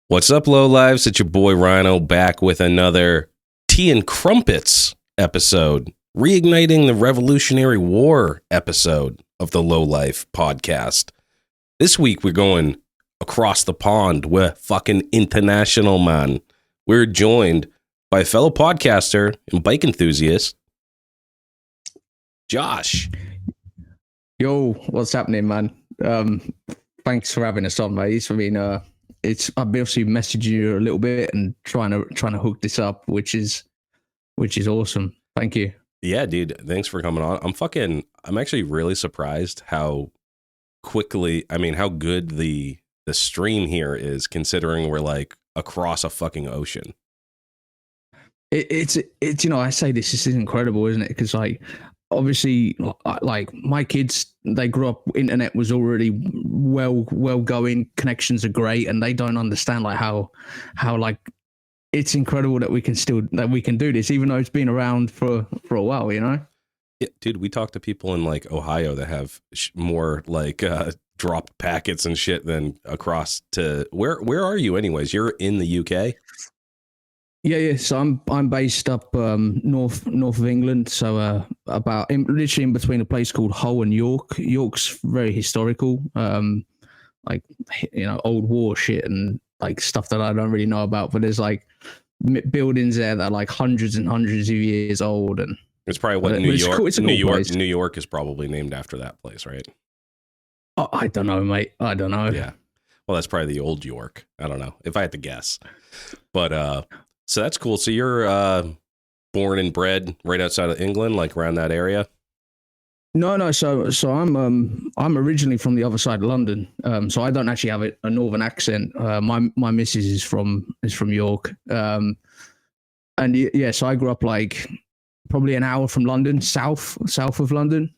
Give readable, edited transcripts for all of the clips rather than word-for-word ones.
What's up, Lowlives? It's your boy Rhino back with another Tea and Crumpets episode, reigniting the Revolutionary War episode of the Lowlife podcast. This week we're going across the pond. We're fucking international, man. We're joined by a fellow podcaster and bike enthusiast, Josh. Yo, what's happening, man? Thanks for having us on, mate. I've obviously messaged you a little bit and trying to hook this up, which is awesome. Thank you. Yeah, dude. Thanks for coming on. I'm actually really surprised how good the stream here is, considering we're like across a fucking ocean. It's I say this is incredible, isn't it? Because obviously, like my kids, they grew up, internet was already well going, connections are great, and they don't understand like how like it's incredible that we can do this, even though it's been around for a while, you know? Yeah, dude, we talk to people in like Ohio that have more like dropped packets and shit than across to where are you anyways? You're in the UK? Yeah. So I'm based up north of England. So literally in between a place called Hull and York. York's very historical, like old war shit and like stuff that I don't really know about. But there's like buildings there that are like hundreds and hundreds of years old, and it's probably what New York. Cool. New York is probably named after that place, right? Oh, I don't know, mate. I don't know. Yeah. Well, that's probably the old York. I don't know if I had to guess, but so that's cool. So you're born and bred right outside of England, like around that area? No. So I'm originally from the other side of London. So I don't actually have a northern accent. My missus is from York. And yeah, so I grew up like probably an hour from London, south of London.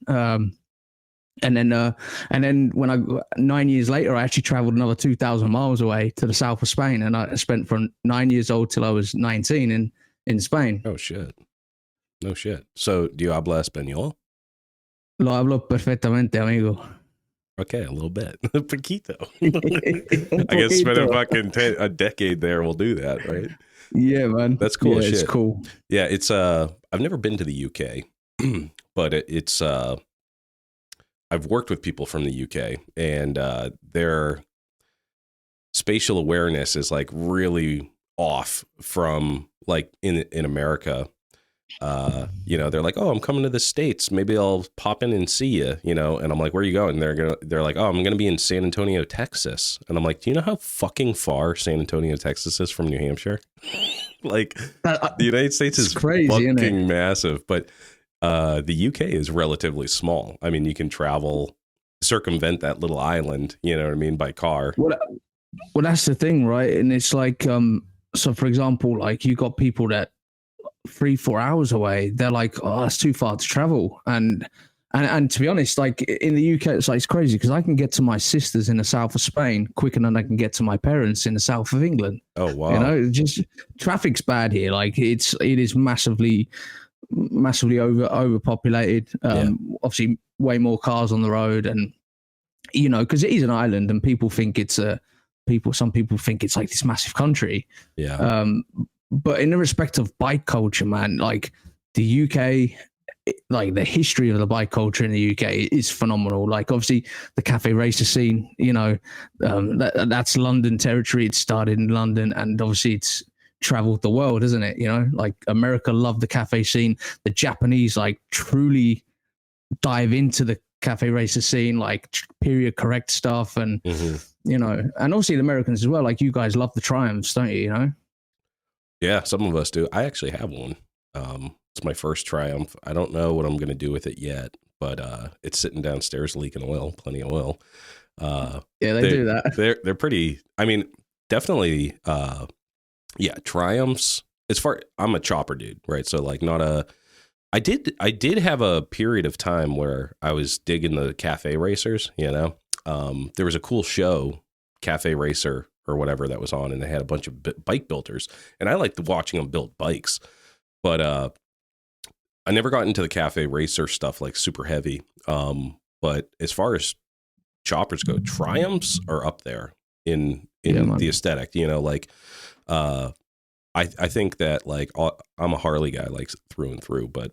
And then when 9 years later, I actually traveled another 2,000 miles away to the south of Spain, and I spent from 9 years old till I was 19 in Spain. Oh shit! No shit. So, do you habla español? Lo hablo perfectamente, amigo. Okay, a little bit, poquito. I guess spending fucking a decade there will do that, right? Yeah, man. That's cool. Yeah, shit. It's cool. Yeah, it's I've never been to the UK, but it's I've worked with people from the UK, and their spatial awareness is like really off from like in America. They're like, oh, I'm coming to the States. Maybe I'll pop in and see you, and I'm like, where are you going? They're like, oh, I'm going to be in San Antonio, Texas. And I'm like, do you know how fucking far San Antonio, Texas is from New Hampshire? Like the United States is crazy, fucking massive, but the UK is relatively small. I mean, you can circumvent that little island, you know what I mean, by car. Well, that's the thing, right? And it's like, so for example, like you got people that 3-4 hours away, they're like, oh, that's too far to travel. And to be honest, like in the UK, it's crazy because I can get to my sisters in the south of Spain quicker than I can get to my parents in the south of England. Oh, wow. Just traffic's bad here. Like it is massively overpopulated. Obviously way more cars on the road, and because it is an island, and some people think it's like this massive country. Yeah. But in the respect of bike culture, man, like the UK, like the history of the bike culture in the UK is phenomenal. Like obviously the cafe racer scene, that's London territory. It started in London, and obviously it's traveled the world, isn't it? Like America loved the cafe scene. The Japanese like truly dive into the cafe racer scene, like period correct stuff, and and obviously the Americans as well. Like you guys love the Triumphs, don't you? Yeah, some of us do. I actually have one. It's my first Triumph. I don't know what I'm going to do with it yet, but it's sitting downstairs leaking oil, plenty of oil. Yeah, they do that. They're pretty. I mean, definitely. Yeah, Triumphs. I'm a chopper dude, right? So like, not a. I did have a period of time where I was digging the cafe racers. There was a cool show, Cafe Racer or whatever, that was on, and they had a bunch of bike builders, and I liked watching them build bikes, but I never got into the cafe racer stuff like super heavy. But as far as choppers go, Triumphs are up there in in the aesthetic, you know, like, I think that like I'm a Harley guy, like through and through, but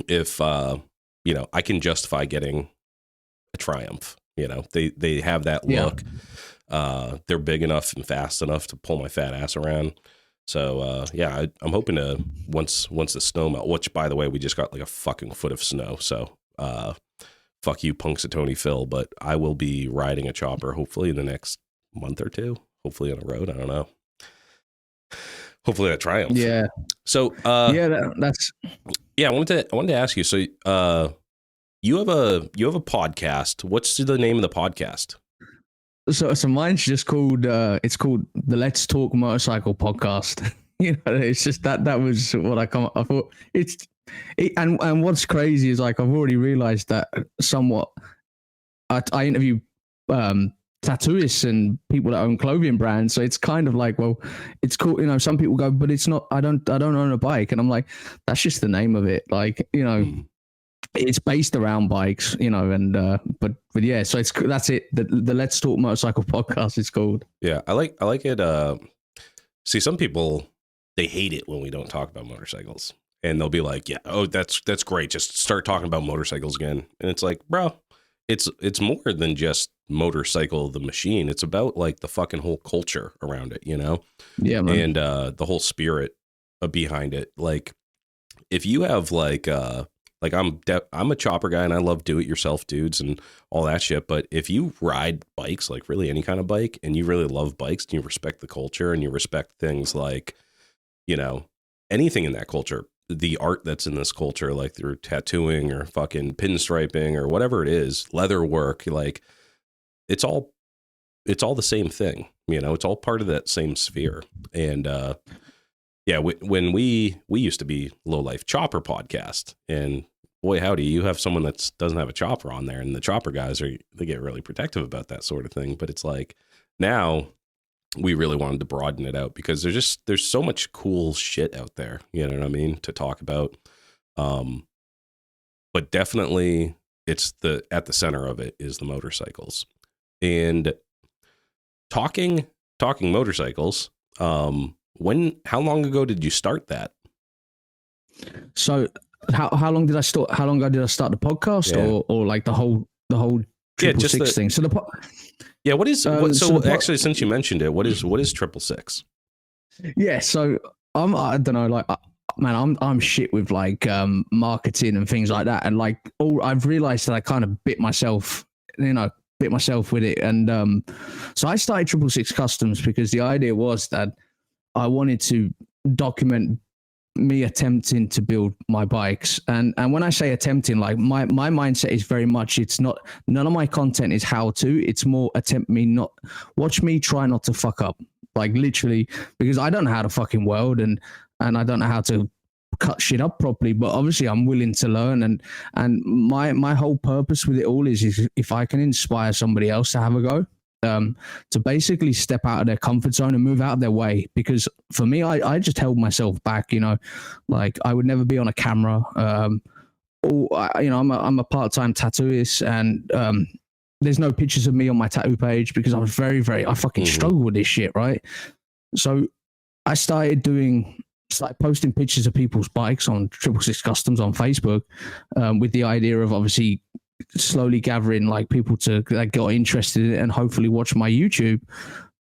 if, you know, I can justify getting a Triumph, you know, they have that look. They're big enough and fast enough to pull my fat ass around. So, yeah, I'm hoping to once the snow melt, which by the way, we just got like a fucking foot of snow. So, fuck you, Punxsutawney Phil, but I will be riding a chopper hopefully in the next month or two, hopefully on a road. I don't know. Hopefully that Triumph. Yeah. So, that's yeah, I wanted to ask you. So, you have a podcast. What's the name of the podcast? So mine's just called it's called the Let's Talk Motorcycle Podcast. You know, it's just that was what I thought and what's crazy is like I've already realized that somewhat. I interview tattooists and people that own clothing brands, so it's kind of like, well, it's cool, you know. Some people go, but it's not. I don't own a bike, and I'm like, that's just the name of it. Like, you know. It's based around bikes, you know, and but yeah, so that's it. The Let's Talk Motorcycle Podcast is called. Yeah, I like it. See, some people, they hate it when we don't talk about motorcycles, and they'll be like, "Yeah, oh, that's great. Just start talking about motorcycles again." And it's like, bro, it's more than just motorcycle the machine. It's about like the fucking whole culture around it, you know? Yeah, man. And the whole spirit behind it. Like, if you have like I'm a chopper guy and I love do-it-yourself dudes and all that shit. But if you ride bikes, like really any kind of bike, and you really love bikes and you respect the culture and you respect things like, you know, anything in that culture, the art that's in this culture, like through tattooing or fucking pinstriping or whatever it is, leather work, like it's all the same thing. You know, it's all part of that same sphere. And, yeah, when we used to be Lowlife Chopper Podcast, and boy, howdy, you have someone that doesn't have a chopper on there, and the chopper guys they get really protective about that sort of thing. But it's like now we really wanted to broaden it out because there's so much cool shit out there, you know what I mean, to talk about. But definitely it's at the center of it is the motorcycles, and talking motorcycles. How long ago did you start that? So how long did I start? How long ago did I start the podcast, or like the whole triple six thing? So what is actually, since you mentioned it, what is 666? Yeah, so I don't know, like man, I'm shit with like marketing and things like that, and like I've realized that I kind of bit myself with it, and so I started 666 Customs because the idea was that I wanted to document me attempting to build my bikes. And when I say attempting, like my mindset is very much, none of my content is how to, it's more watch me try not to fuck up. Like literally, because I don't know how to fucking weld and I don't know how to cut shit up properly, but obviously I'm willing to learn. And my whole purpose with it all is if I can inspire somebody else to have a go, to basically step out of their comfort zone and move out of their way. Because for me, I just held myself back, you know, like I would never be on a camera. I'm a part-time tattooist, and there's no pictures of me on my tattoo page because I was I fucking struggle with this shit, right? So I started posting pictures of people's bikes on 666 Customs on Facebook, with the idea of obviously slowly gathering like people that got interested in it and hopefully watch my YouTube.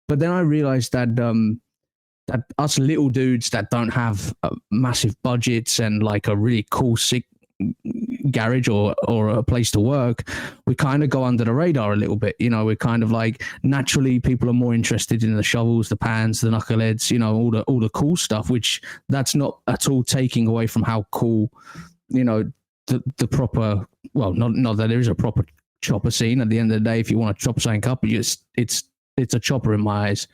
But then I realized that that us little dudes that don't have massive budgets and like a really cool sick garage or a place to work, we kind of go under the radar a little bit. You know, we're kind of like, naturally people are more interested in the shovels, the pans, the knuckleheads, you know, all the cool stuff, which that's not at all taking away from how cool, you know, the proper, well, not that there is a proper chopper scene. At the end of the day, if you want to chop something up, it's a chopper in my eyes.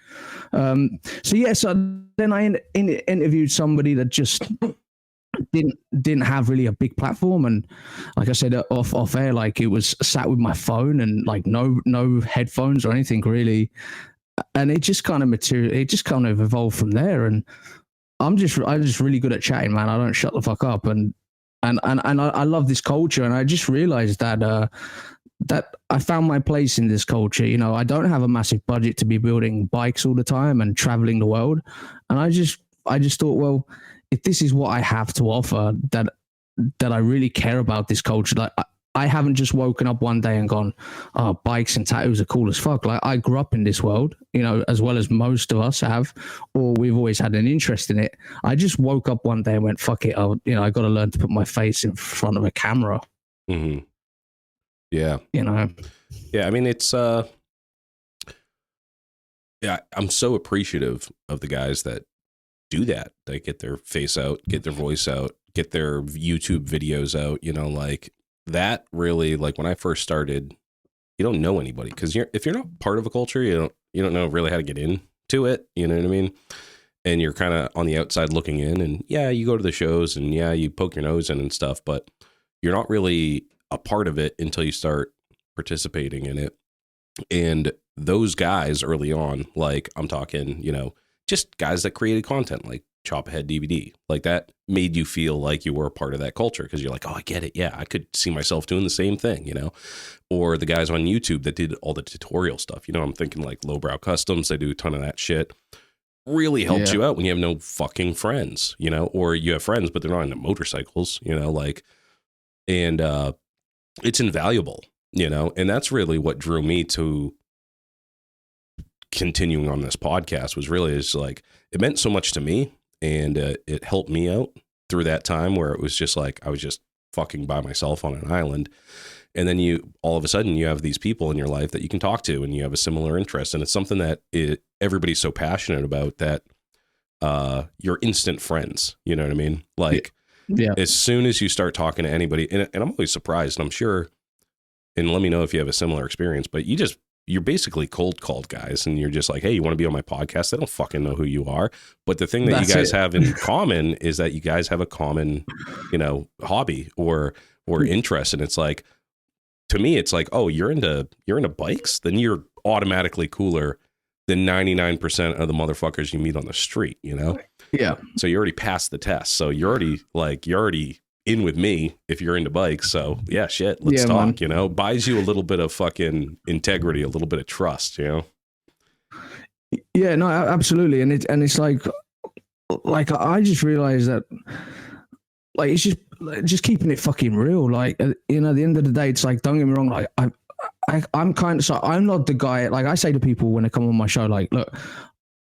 So then I interviewed somebody that just didn't have really a big platform, and like I said off air, like it was sat with my phone and like no headphones or anything really, and it just kind of evolved from there. And I'm just really good at chatting, man. I don't shut the fuck up, and I love this culture, and I just realized that that I found my place in this culture. You know, I don't have a massive budget to be building bikes all the time and traveling the world. And I just thought, well, if this is what I have to offer, that I really care about this culture. Like I haven't just woken up one day and gone, oh, bikes and tattoos are cool as fuck. Like I grew up in this world, you know, as well as most of us have, or we've always had an interest in it. I just woke up one day and went, fuck it. I got to learn to put my face in front of a camera. Mm-hmm. Yeah. You know? Yeah. I mean, it's, yeah, I'm so appreciative of the guys that do that. They get their face out, get their voice out, get their YouTube videos out, you know, like that really, like when I first started, you don't know anybody because if you're not part of a culture, you don't know really how to get into it. You know what I mean? And you're kind of on the outside looking in, and yeah, you go to the shows and yeah, you poke your nose in and stuff, but you're not really a part of it until you start participating in it. And those guys early on, like I'm talking, you know, just guys that created content like Chop Ahead DVD, like that made you feel like you were a part of that culture because you're like, oh, I get it. Yeah, I could see myself doing the same thing, you know, or the guys on YouTube that did all the tutorial stuff. You know, I'm thinking like Lowbrow Customs. They do a ton of that shit. Really helps you out when you have no fucking friends, you know, or you have friends, but they're not into motorcycles, you know, like, and it's invaluable, you know, and that's really what drew me to continuing on this podcast was really is like, it meant so much to me. And it helped me out through that time where it was just like, I was just fucking by myself on an island. And then all of a sudden you have these people in your life that you can talk to and you have a similar interest. And it's something that everybody's so passionate about that you're instant friends. You know what I mean? Like, yeah. As soon as you start talking to anybody, and I'm always surprised, and I'm sure, and let me know if you have a similar experience, but you're basically cold called guys and you're just like, hey, you want to be on my podcast? They don't fucking know who you are. But the thing that you guys have in common is that you guys have a common, you know, hobby or interest. And it's like, to me, it's like, oh, you're into bikes? Then you're automatically cooler than 99% of the motherfuckers you meet on the street, you know? Yeah. So you already passed the test. So you're already in with me if you're into bikes. So yeah, shit, let's talk, man. You know, buys you a little bit of fucking integrity, a little bit of trust, you know? Yeah, no, absolutely. And it's like I just realized that like, it's just keeping it fucking real. Like, you know, at the end of the day, it's like, don't get me wrong. Like I'm kind of, so I'm not the guy, like I say to people when they come on my show, like, look,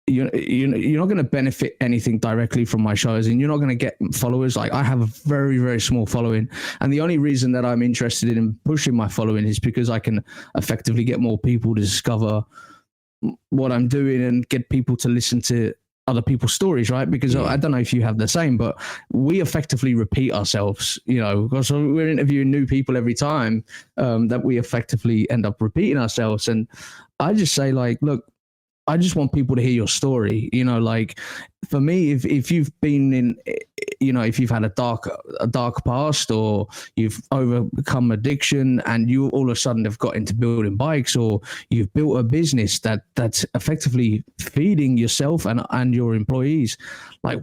you're not going to benefit anything directly from my shows and you're not going to get followers. Like I have a very, very small following. And the only reason that I'm interested in pushing my following is because I can effectively get more people to discover what I'm doing and get people to listen to other people's stories, right? Because I don't know if you have the same, but we effectively repeat ourselves, you know, because we're interviewing new people every time that we effectively end up repeating ourselves. And I just say like, look, I just want people to hear your story. You know, like for me, if you've been in, you know, if you've had a dark past or you've overcome addiction and you all of a sudden have got into building bikes or you've built a business that's effectively feeding yourself and your employees, like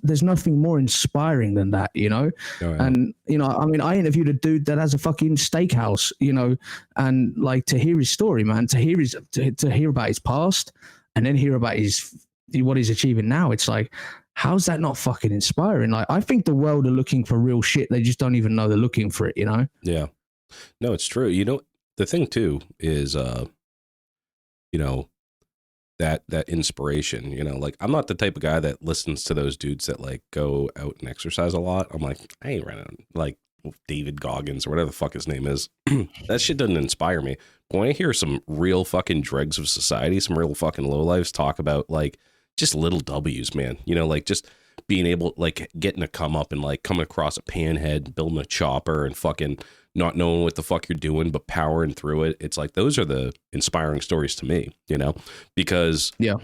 there's nothing more inspiring than that, you know? Oh, yeah. And, you know, I mean, I interviewed a dude that has a fucking steakhouse, you know, and like to hear his story, man, to hear about his past and then hear about what he's achieving now. It's like, how's that not fucking inspiring? Like, I think the world are looking for real shit. They just don't even know they're looking for it, you know? Yeah. No, it's true. You know, the thing too is, you know, that inspiration, you know, like I'm not the type of guy that listens to those dudes that like go out and exercise a lot. I'm like, I ain't running like David Goggins or whatever the fuck his name is. That shit doesn't inspire me. But when I hear some real fucking dregs of society, some real fucking lowlifes talk about like just little W's, man, you know, like just being able, like getting to come up and like coming across a panhead, building a chopper and fucking not knowing what the fuck you're doing, but powering through it. It's like, those are the inspiring stories to me, you know, because I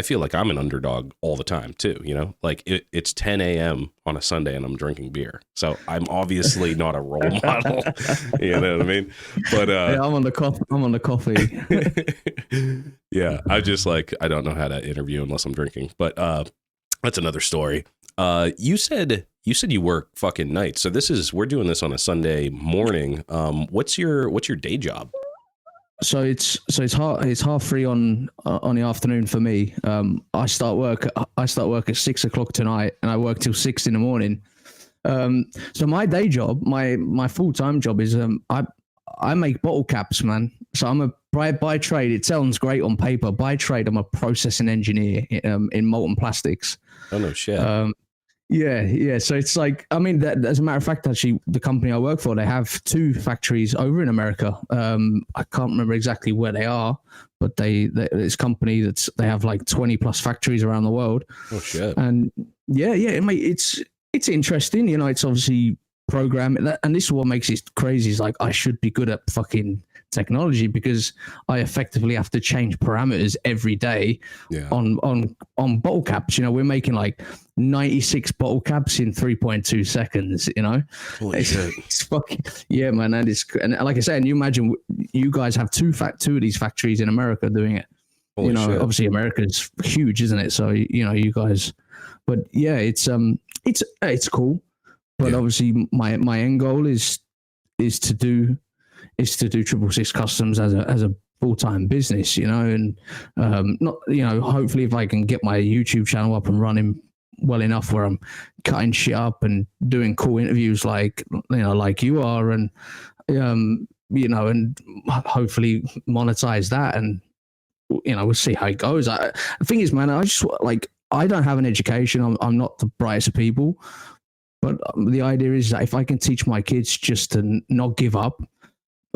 feel like I'm an underdog all the time too, you know, like it's 10 a.m. on a Sunday and I'm drinking beer. So I'm obviously not a role model, you know what I mean? But yeah, I'm on the coffee. Yeah. I just like, I don't know how to interview unless I'm drinking, but that's another story. You said you said you work fucking nights. So we're doing this on a Sunday morning. What's your day job? So it's half free on the afternoon for me. I start work at 6 o'clock tonight, and I work till 6 in the morning. So my day job, my full time job is I make bottle caps, man. So I'm by trade. It sounds great on paper. By trade, I'm a processing engineer in molten plastics. Oh no shit. Yeah. So it's like, I mean, as a matter of fact, actually, the company I work for, they have 2 factories over in America. I can't remember exactly where they are, but this company they have like 20 plus factories around the world. Oh shit. And yeah, it's interesting. You know, it's obviously programming, and this is what makes it crazy. Is like I should be good at fucking technology because I effectively have to change parameters every day on bottle caps. You know, we're making like 96 bottle caps in 3.2 seconds. You know, it's fucking man. That is, and like I said, and you imagine you guys have two of these factories in America doing it. Holy shit. Obviously America's huge, isn't it? So you guys, but yeah, it's cool. But obviously my end goal is to do 666 Customs as a full-time business, you know, and not, you know, hopefully if I can get my YouTube channel up and running well enough where I'm cutting shit up and doing cool interviews like you are, and you know, and hopefully monetize that, and you know, we'll see how it goes. The thing is, man, I don't have an education. I'm not the brightest of people, but the idea is that if I can teach my kids just to not give up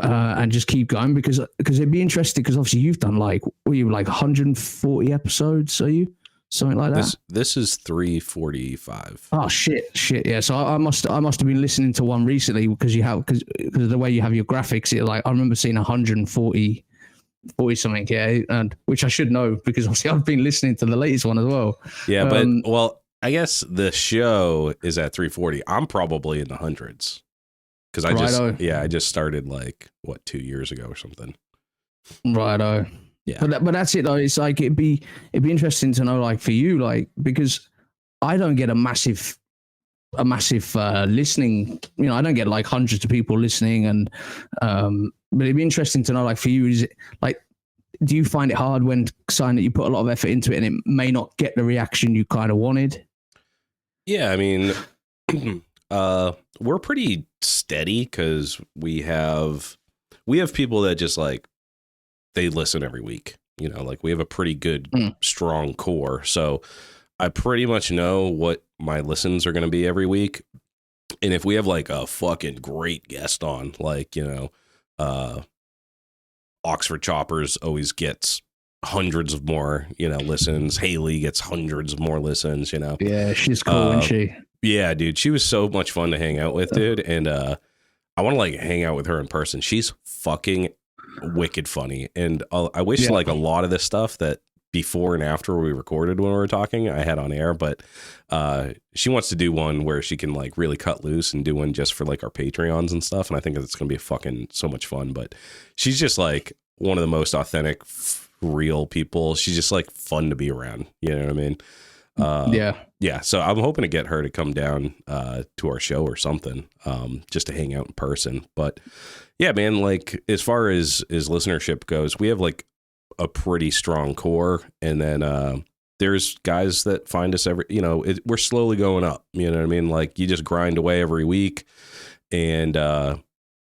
and just keep going, because it'd be interesting. Because obviously you've done like 140 episodes, are you something like that? This is 345. Oh shit, yeah. So I must have been listening to one recently because of the way you have your graphics. I remember seeing 140 something, yeah, and which I should know because obviously I've been listening to the latest one as well. Yeah, but I guess the show is at 340. I'm probably in the hundreds because I just started like 2 years ago or something. Righto. Yeah, but that's it though. It's like it'd be interesting to know, like for you, like, because I don't get a massive listening. You know, I don't get like hundreds of people listening, and but it'd be interesting to know, like for you, is it like, do you find it hard when saying that you put a lot of effort into it and it may not get the reaction you kind of wanted? Yeah, I mean, we're pretty steady because we have people that just like, they listen every week. You know, like we have a pretty good, strong core. So I pretty much know what my listens are going to be every week. And if we have like a fucking great guest on, like, you know, Oxford Choppers always gets hundreds of more, you know, listens. Haley gets hundreds of more listens, you know. Yeah, she's cool, isn't she? Yeah, dude. She was so much fun to hang out with, dude. And I want to like hang out with her in person. She's fucking wicked funny. And I wish like a lot of this stuff that before and after we recorded when we were talking, I had on air, but she wants to do one where she can like really cut loose and do one just for like our Patreons and stuff. And I think it's going to be fucking so much fun, but she's just like one of the most authentic, real people. She's just like fun to be around. You know what I mean? Yeah. So I'm hoping to get her to come down to our show or something, just to hang out in person. But yeah, man, like as far as listenership goes, we have like a pretty strong core, and then there's guys that find us every, you know, we're slowly going up, you know what I mean? Like you just grind away every week, and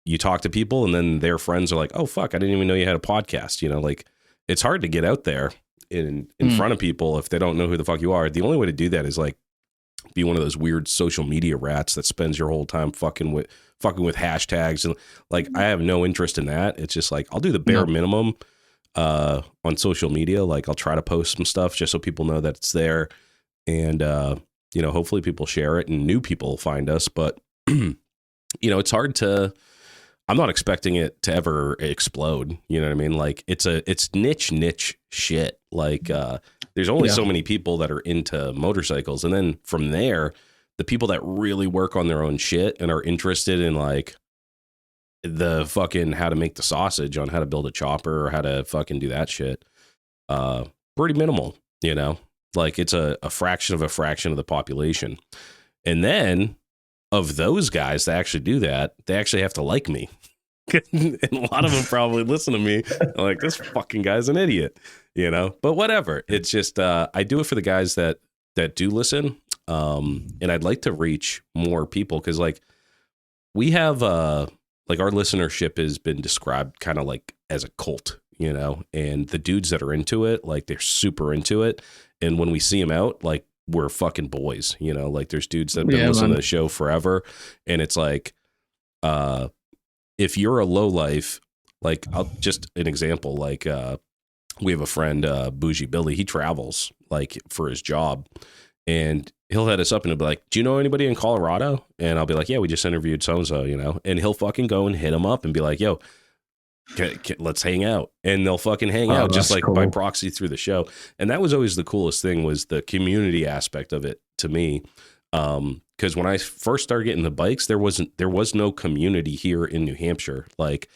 you talk to people, and then their friends are like, oh fuck, I didn't even know you had a podcast. You know, like it's hard to get out there in front of people if they don't know who the fuck you are. The only way to do that is like be one of those weird social media rats that spends your whole time fucking with hashtags, and like I have no interest in that. It's just like I'll do the bare minimum on social media. Like I'll try to post some stuff just so people know that it's there, and you know, hopefully people share it and new people find us. But you know, it's hard to, I'm not expecting it to ever explode. You know what I mean? Like it's niche shit. Like there's only so many people that are into motorcycles, and then from there, the people that really work on their own shit and are interested in like the fucking how to make the sausage, on how to build a chopper or how to fucking do that shit, pretty minimal, you know, like it's a fraction of the population. And then of those guys that actually do that, they actually have to like me. And a lot of them probably listen to me like, this fucking guy's an idiot, you know, but whatever. It's just, I do it for the guys that do listen. And I'd like to reach more people. Cause like we have, like our listenership has been described kind of like as a cult, you know, and the dudes that are into it, like they're super into it. And when we see them out, like we're fucking boys, you know, like there's dudes that have been listening to the show forever. And it's like, if you're a lowlife, like I'll just an example, like we have a friend, Bougie Billy, he travels like for his job, and he'll hit us up and he'll be like, do you know anybody in Colorado? And I'll be like, yeah, we just interviewed so-and-so, you know, and he'll fucking go and hit him up and be like, yo, let's hang out. And they'll fucking hang out just like cool. By proxy through the show. And that was always the coolest thing, was the community aspect of it to me. Because when I first started getting the bikes, there was no community here in New Hampshire, like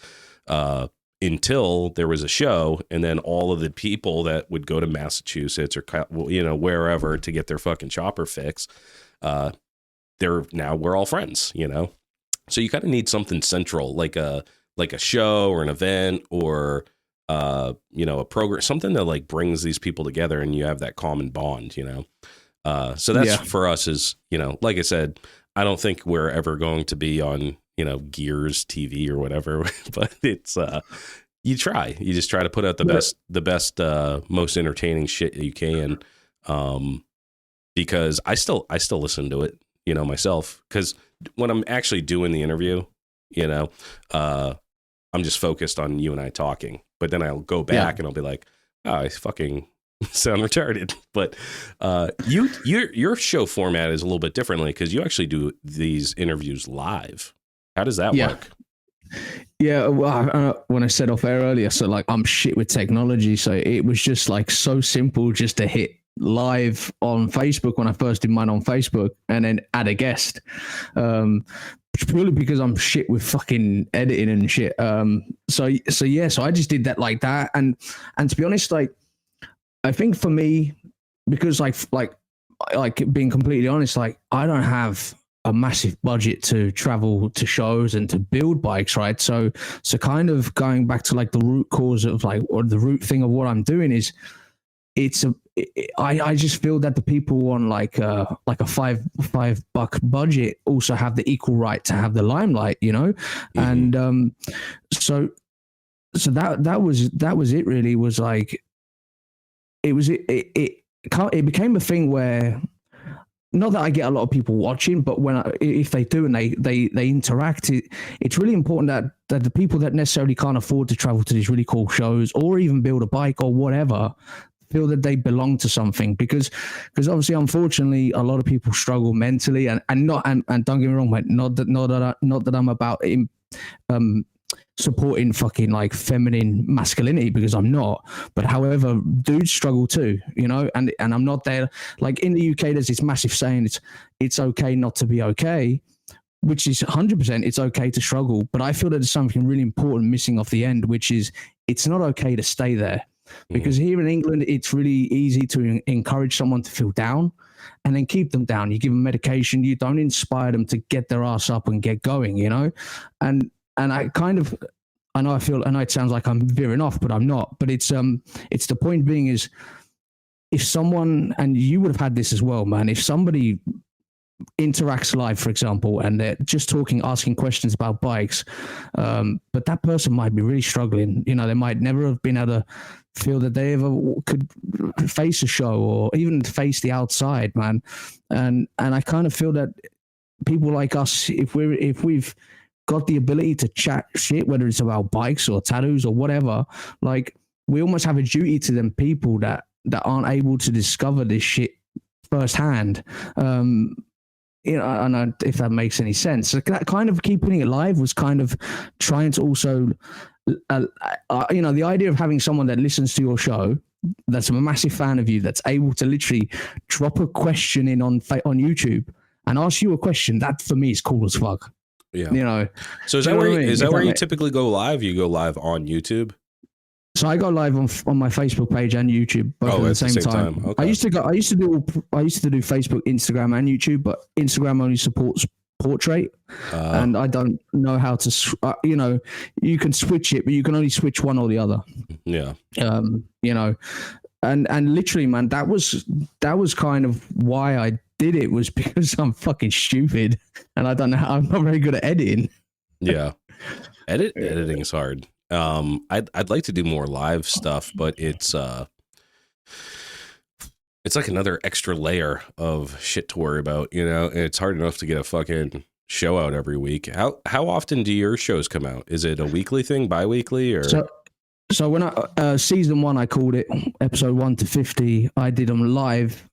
until there was a show, and then all of the people that would go to Massachusetts or, you know, wherever to get their fucking chopper fix, we're all friends, you know. So you kind of need something central, like a show or an event or you know, a program, something that like brings these people together, and you have that common bond, you know. So that's for us is, you know, like I said, I don't think we're ever going to be on, you know, Gears TV or whatever, but it's, you just try to put out the best, most entertaining shit you can. Because I still listen to it, you know, myself, because when I'm actually doing the interview, you know, I'm just focused on you and I talking, but then I'll go back and I'll be like, oh, I fucking sound retarded. But your show format is a little bit differently, because you actually do these interviews live. How does that work? Yeah, well, when I said off air earlier, so like I'm shit with technology, so it was just like so simple just to hit live on Facebook when I first did mine on Facebook, and then add a guest. Purely because I'm shit with fucking editing and shit. So I just did that like that, and to be honest, like I think for me, because like being completely honest, like I don't have a massive budget to travel to shows and to build bikes, right? So kind of going back to like the root cause of like, or the root thing of what I'm doing is, I just feel that the people on like a $5 budget also have the equal right to have the limelight, you know. Mm-hmm. And so that was it really, was like it became a thing where, not that I get a lot of people watching, but if they do and they interact, it's really important that the people that necessarily can't afford to travel to these really cool shows or even build a bike or whatever feel that they belong to something, because obviously, unfortunately, a lot of people struggle mentally, and don't get me wrong, mate, not that I'm about supporting fucking like feminine masculinity, because I'm not, but however, dudes struggle too, you know, and I'm not there. Like in the UK, there's this massive saying, it's okay not to be okay, which is 100%, it's okay to struggle, but I feel that there's something really important missing off the end, which is it's not okay to stay there. Because here in England, it's really easy to encourage someone to feel down and then keep them down. You give them medication. You don't inspire them to get their ass up and get going, you know? And I know it sounds like I'm veering off, but I'm not. But it's the point being is, if someone, and you would have had this as well, man, if somebody interacts live, for example, and they're just asking questions about bikes, but that person might be really struggling. You know, they might never have been able to feel that they ever could face a show or even face the outside, man. And I kind of feel that people like us, if we've got the ability to chat shit, whether it's about bikes or tattoos or whatever, like we almost have a duty to them people that aren't able to discover this shit firsthand. You know, I don't know if that makes any sense. So that kind of keeping it alive was kind of trying to also, you know, the idea of having someone that listens to your show, that's a massive fan of you, that's able to literally drop a question in on YouTube and ask you a question. That for me is cool as fuck. Yeah, you know. So is that where you typically go live? You go live on YouTube? So I go live on my Facebook page and YouTube both at the same time. Okay. I used to do Facebook, Instagram, and YouTube, but Instagram only supports portrait, and I don't know how to. You can switch it, but you can only switch one or the other. Yeah. And literally, man, that was kind of why I did it, was because I'm fucking stupid and I don't know how. I'm not very good at editing. Yeah, editing is hard. I'd like to do more live stuff, but it's like another extra layer of shit to worry about, and it's hard enough to get a fucking show out every week. How often do your shows come out? Is it a weekly thing, bi-weekly, or? So when I season 1, I called it episode 1 to 50. I did them live.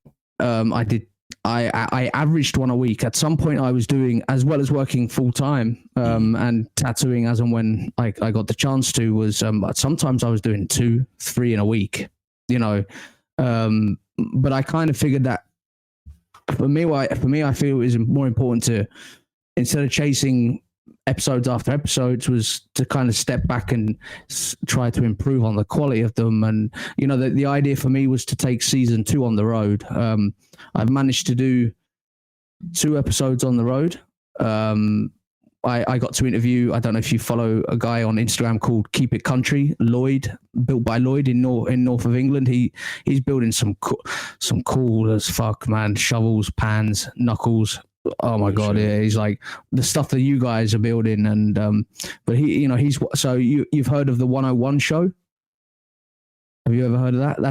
I averaged one a week. At some point, I was doing, as well as working full time and tattooing as and when I got the chance to. Was but sometimes I was doing 2, 3 in a week. But I kind of figured that for me, I feel it was more important to, instead of chasing episodes after episodes, was to kind of step back and try to improve on the quality of them. And the idea for me was to take season 2 on the road. I've managed to do 2 episodes on the road. I got to interview, I don't know if you follow a guy on Instagram called Keep It Country, Lloyd, built by Lloyd in north of England. He's building some cool as fuck, man, shovels, pans, knuckles. Oh my God. Sure. Yeah. He's like the stuff that you guys are building. And, but so you've heard of the 101 show? Have you ever heard of that?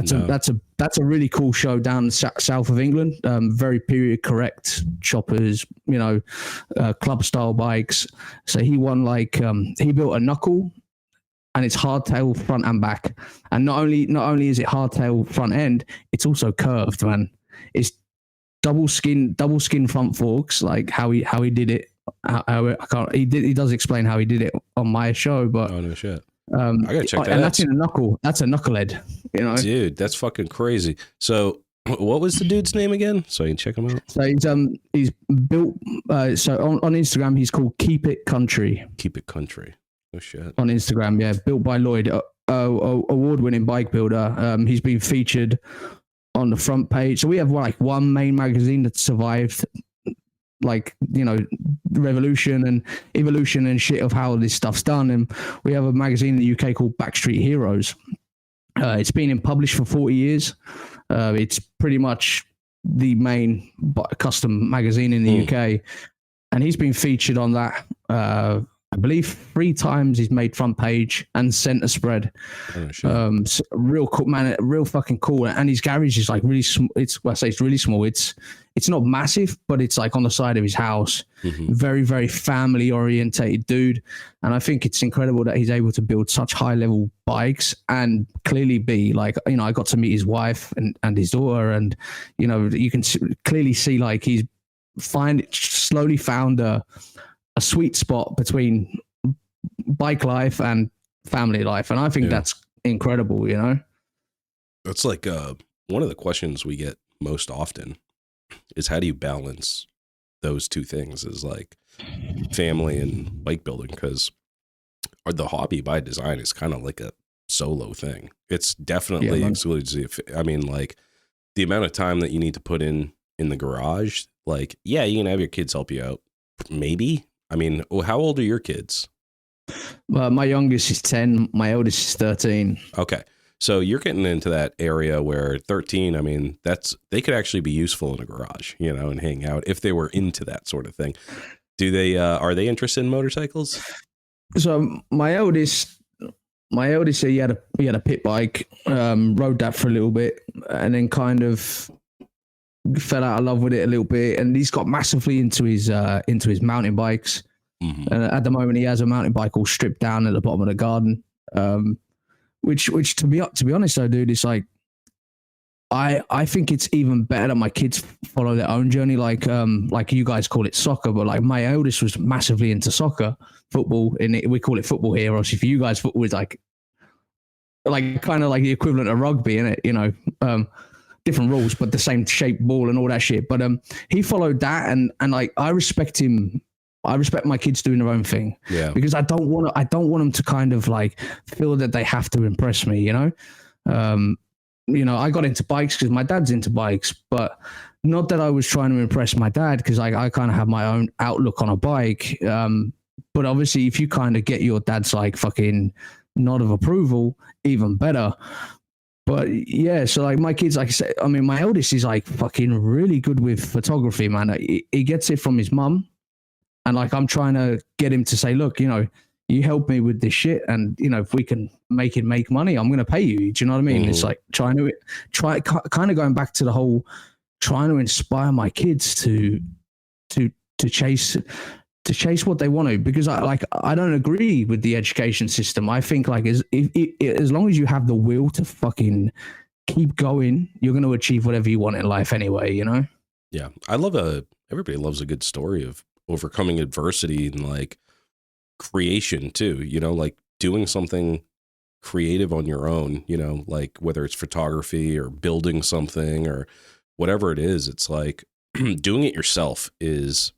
That's a really cool show down south of England. Very period correct choppers, club style bikes. So he won he built a knuckle, and it's hardtail front and back. And not only is it hardtail front end, it's also curved, man. It's double skin front forks, like how he did it. He does explain how he did it on my show, but oh no shit. I gotta check that out. And that's in a knuckle. That's a knucklehead. Dude, that's fucking crazy. So, what was the dude's name again? So I can check him out. So he's built. So on Instagram, he's called Keep It Country. Keep It Country. Oh shit. On Instagram, yeah, built by Lloyd, award-winning bike builder. He's been featured on the front page. So we have one main magazine that survived, revolution and evolution and shit of how this stuff's done. And we have a magazine in the UK called Backstreet Heroes. It's been published for 40 years. It's pretty much the main custom magazine in the UK. And he's been featured on that. I believe 3 times. He's made front page and center spread. Oh, sure. So real cool, man. Real fucking cool. And his garage is really small. It's really small. It's not massive, but it's on the side of his house. Mm-hmm. Very, very family orientated dude. And I think it's incredible that he's able to build such high level bikes and clearly be I got to meet his wife and his daughter, and you can clearly see he's slowly found a sweet spot between bike life and family life. And I think that's incredible, That's one of the questions we get most often is, how do you balance those two things, is family and bike building? Because the hobby by design is kind of like a solo thing. It's definitely exclusive. I mean, the amount of time that you need to put in the garage, you can have your kids help you out, maybe. I mean, how old are your kids? Well, my youngest is 10. My oldest is 13. Okay. So you're getting into that area where 13, I mean, they could actually be useful in a garage, and hang out if they were into that sort of thing. Are they interested in motorcycles? So my eldest, he had a pit bike, rode that for a little bit, and then kind of fell out of love with it a little bit, and he's got massively into his mountain bikes. Mm-hmm. And at the moment, he has a mountain bike all stripped down at the bottom of the garden. Which to be honest though, dude, it's I think it's even better that my kids follow their own journey, like you guys call it soccer, but my eldest was massively into soccer, football, and we call it football here. Obviously, for you guys, football is kind of like the equivalent of rugby, innit? Different rules, but the same shape ball and all that shit. But he followed that, and I respect him I respect my kids doing their own thing Yeah. because I don't want them to kind of like feel that they have to impress me, um, I got into bikes because my dad's into bikes, but not that I was trying to impress my dad because I kind of have my own outlook on a bike. But obviously, if you kind of get your dad's like fucking nod of approval, even better. But yeah, so like my kids, like I said, I mean, my eldest is like fucking really good with photography, man. He gets it from his mum, and like I'm trying to get him to say, look, you help me with this shit, and if we can make money, I'm going to pay you. Do you know what I mean? It's like kind of going back to the whole trying to inspire my kids to chase what they want to, because I don't agree with the education system. I think like as long as you have the will to fucking keep going, you're going to achieve whatever you want in life anyway. Yeah, everybody loves a good story of overcoming adversity and like creation too, like doing something creative on your own, like whether it's photography or building something or whatever it is. It's like doing it yourself is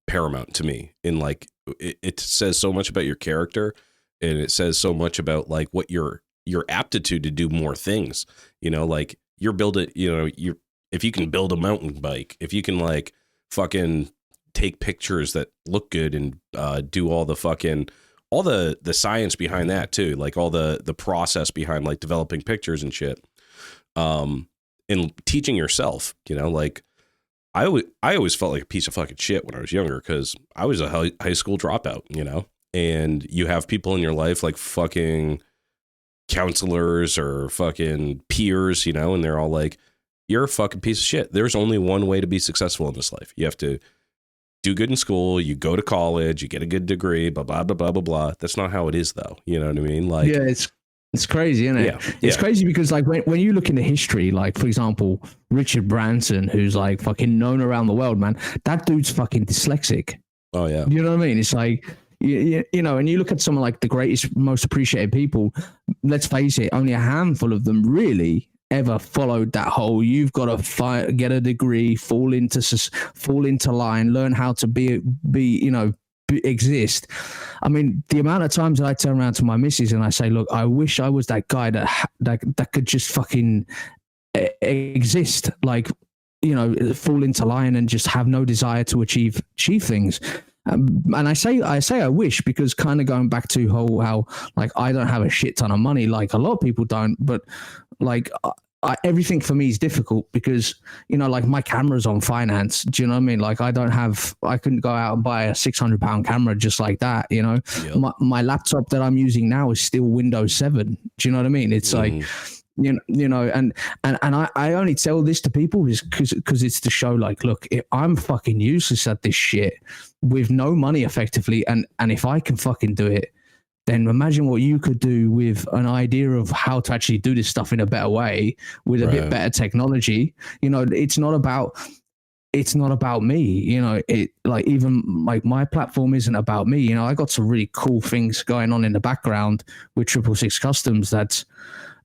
paramount to me. In like it says so much about your character, and it says so much about like what your aptitude to do more things, like you're building, you if you can build a mountain bike, if you can like fucking take pictures that look good and do all the fucking all the science behind that too, like all the process behind like developing pictures and shit, and teaching yourself, like I always felt like a piece of fucking shit when I was younger because I was a high school dropout, and you have people in your life like fucking counselors or fucking peers, and they're all like, you're a fucking piece of shit. There's only one way to be successful in this life. You have to do good in school, you go to college, you get a good degree, blah, blah, blah, blah, blah, blah. That's not how it is though. You know what I mean? Like, yeah, it's crazy, isn't it? Yeah, it's crazy because like when you look into history, like for example, Richard Branson, who's like fucking known around the world, man, that dude's fucking dyslexic. Oh yeah. You know what I mean? It's like, and you look at some of like the greatest, most appreciated people, let's face it, only a handful of them really ever followed that whole, you've got to get a degree, fall into line, learn how to exist. I mean, the amount of times that I turn around to my missus and I say, look, I wish I was that guy that could just fucking exist, like, fall into line and just have no desire to achieve things. And I say I wish because kind of going back to how like I don't have a shit ton of money like a lot of people don't, but like everything for me is difficult because like my camera's on finance. Do you know what I mean? Like I couldn't go out and buy a £600 camera just like that. Yep. My laptop that I'm using now is still Windows 7. Do you know what I mean? It's like and I only tell this to people because it's to show like, look, if I'm fucking useless at this shit with no money effectively, and if I can fucking do it, then imagine what you could do with an idea of how to actually do this stuff in a better way with a bit better technology. It's not about me, it like even like my platform isn't about me. I got some really cool things going on in the background with 666 Customs that's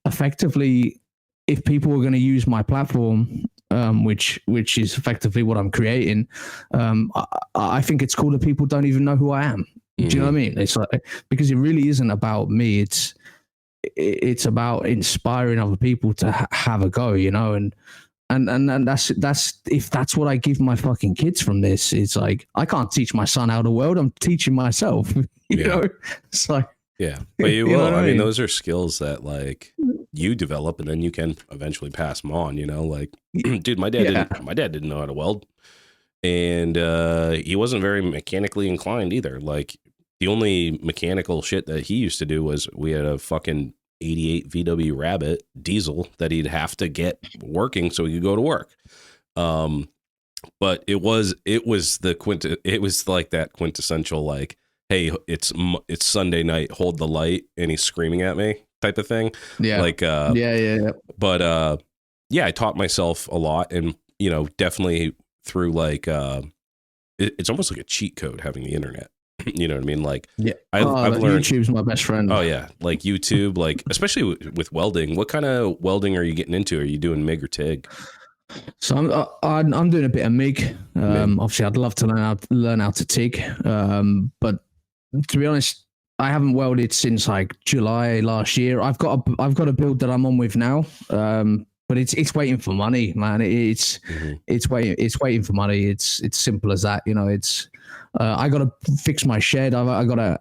effectively, if people were going to use my platform, which is effectively what I'm creating, I think it's cool that people don't even know who I am. Do you know what I mean? It's like, because it really isn't about me. It's about inspiring other people to have a go, and that's if that's what I give my fucking kids from this. It's like I can't teach my son how the world. I'm teaching myself. You know, it's like but you will. I mean, those are skills that like you develop, and then you can eventually pass them on. Like, dude, my dad didn't know how to weld, and he wasn't very mechanically inclined either. Like, the only mechanical shit that he used to do was we had a fucking 88 VW Rabbit diesel that he'd have to get working so he could go to work. But it was like that quintessential like, hey, it's Sunday night, hold the light, and he's screaming at me type of thing. Yeah. Like, yeah. But I taught myself a lot, and definitely through like it's almost like a cheat code having the internet. You know what I mean? Like, I've learned YouTube's my best friend. Oh yeah, like YouTube, like especially with welding. What kind of welding are you getting into? Are you doing MIG or TIG? So I'm doing a bit of MIG. Obviously, I'd love to learn how to TIG, but to be honest, I haven't welded since like July last year. I've got a build that I'm on with now, but it's waiting for money, man. It's waiting for money. It's simple as that. You know, it's I got to fix my shed. I got to.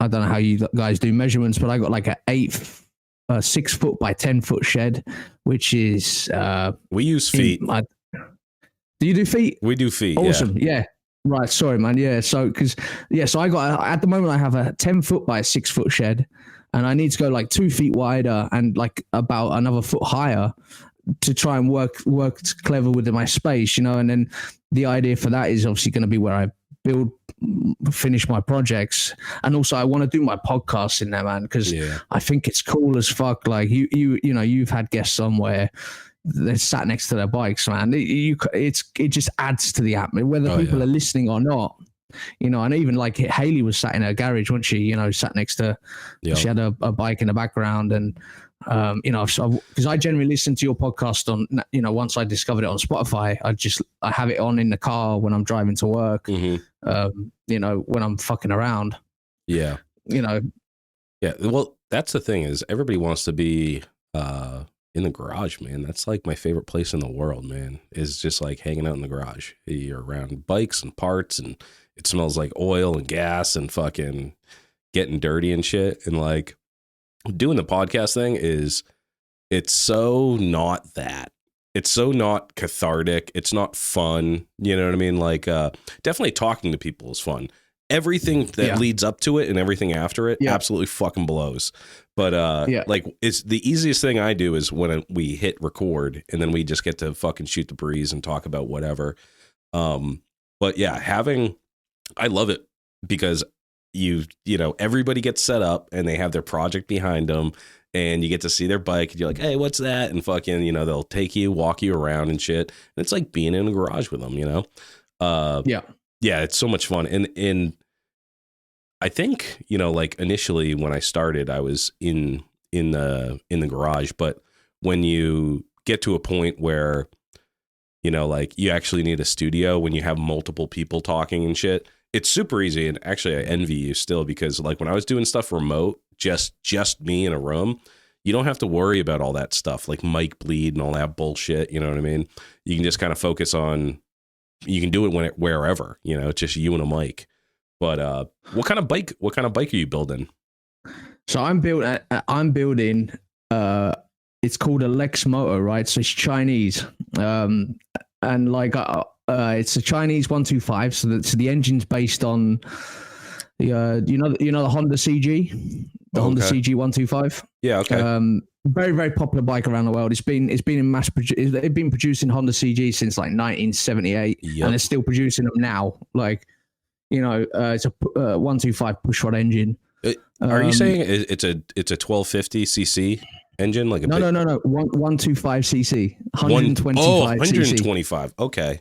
I don't know how you guys do measurements, but I got like a 6 foot by 10 foot shed, which is we use feet. Do you do feet? We do feet. Awesome. Yeah. Right. Sorry, man. Yeah. So so I got at the moment I have a 10 foot by 6 foot shed, and I need to go like 2 feet wider and like about another foot higher to try and work clever within my space, you know. And then the idea for that is obviously going to be where I finish my projects, and also I want to do my podcast in there, man, because I think it's cool as fuck. Like you know, you've had guests somewhere they're sat next to their bikes, man. It just adds to the atmosphere, whether people are listening or not. You know, and even like Haley was sat in her garage, wasn't she? You know, sat next to. She had a bike in the background, and you know, because I generally listen to your podcast on. You know, once I discovered it on Spotify, I have it on in the car when I'm driving to work. Mm-hmm. You know, when I'm fucking around. Yeah. You know. Yeah. Well, that's the thing is everybody wants to be in the garage, man. That's like my favorite place in the world, man, is just like hanging out in the garage. You're around bikes and parts, and it smells like oil and gas and fucking getting dirty and shit. And like doing the podcast thing it's so not that. It's so not cathartic. It's not fun. You know what I mean? Like definitely talking to people is fun. Everything that leads up to it and everything after it absolutely fucking blows. But like it's the easiest thing I do is when we hit record and then we just get to fucking shoot the breeze and talk about whatever. But yeah, I love it because you know, everybody gets set up and they have their project behind them and you get to see their bike and you're like, hey, what's that? And fucking, you know, they'll take you, walk you around and shit. And it's like being in a garage with them, you know? Yeah, it's so much fun. And I think, you know, like initially when I started, I was in the garage, but when you get to a point where, you know, like you actually need a studio when you have multiple people talking and shit, it's super easy. And actually I envy you still because like when I was doing stuff remote, just me in a room, you don't have to worry about all that stuff like mic bleed and all that bullshit. You know what I mean? You can just kind of focus on, you can do it wherever, you know, it's just you and a mic. But what kind of bike are you building? So I'm building it's called a Lex Motor, right? So it's Chinese. And like it's a Chinese 125, so the engine's based on the you know the Honda CG, Honda CG 125. Yeah, okay. Very, very popular bike around the world. It's been in mass production. They've been producing Honda CG since like 1978, and they're still producing them now. Like, you know, it's a 125 pushrod engine. Are you saying it's a 1250 cc engine? Like no, 125 cc, 125. Oh, 125. Okay.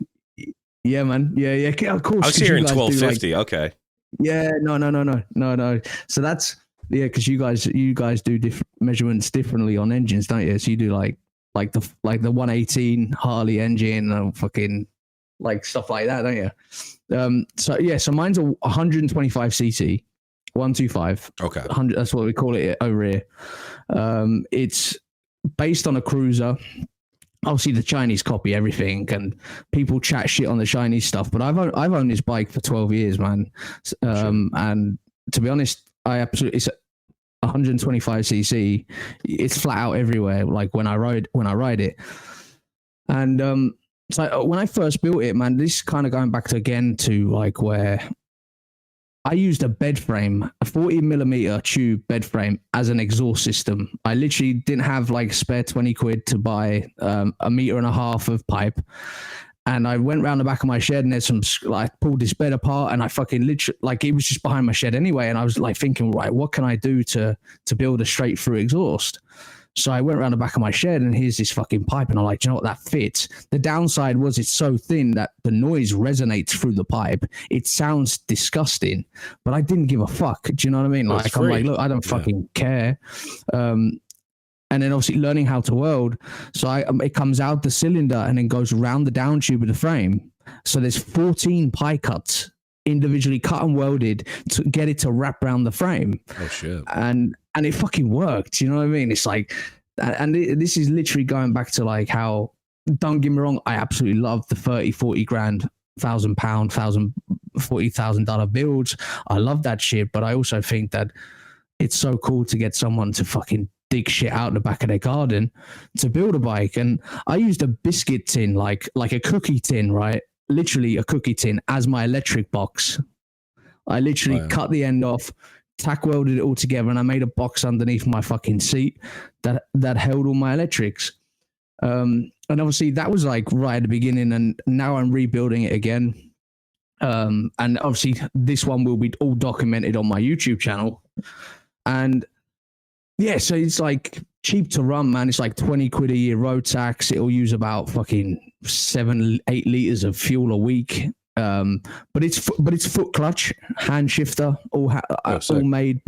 Yeah, man. Yeah. Of course. I was hearing 1250. Okay. Yeah. No. So that's. Yeah, because you guys do measurements differently on engines, don't you? So you do like the 118 Harley engine and fucking like stuff like that, don't you? So mine's a 125 cc 125. Okay, 100. That's what we call it over here. It's based on a cruiser. Obviously, the Chinese copy everything, and people chat shit on the Chinese stuff. But I've owned this bike for 12 years, man. And to be honest, it's 125 cc. It's flat out everywhere. Like when I ride it, and so when I first built it, man, this is kind of going back to like where I used a bed frame, a 40mm tube bed frame as an exhaust system. I literally didn't have like spare 20 quid to buy a meter and a half of pipe. And I went around the back of my shed and there's I pulled this bed apart and I fucking literally, like it was just behind my shed anyway. And I was like thinking, right, what can I do to build a straight through exhaust? So I went around the back of my shed and here's this fucking pipe. And I'm like, do you know what, that fits. The downside was it's so thin that the noise resonates through the pipe. It sounds disgusting, but I didn't give a fuck. Do you know what I mean? Like, I'm like, look, I don't fucking care. and then obviously learning how to weld. So it comes out the cylinder and then goes around the down tube of the frame. So there's 14 pie cuts individually cut and welded to get it to wrap around the frame. Oh shit. And it fucking worked. You know what I mean? It's like, and this is literally going back to like how, don't get me wrong, I absolutely love the 30, 40 grand, £1,000, $40,000 builds. I love that shit, but I also think that it's so cool to get someone to fucking dig shit out the back of their garden to build a bike. And I used a biscuit tin, like a cookie tin, right? Literally a cookie tin as my electric box. I literally cut the end off, tack welded it all together, and I made a box underneath my fucking seat that held all my electrics. And obviously that was like right at the beginning, and now I'm rebuilding it again. And obviously this one will be all documented on my YouTube channel. And yeah, so it's like cheap to run, man. It's like 20 quid a year road tax. It'll use about fucking 7-8 liters of fuel a week. But it's foot clutch, hand shifter, all made.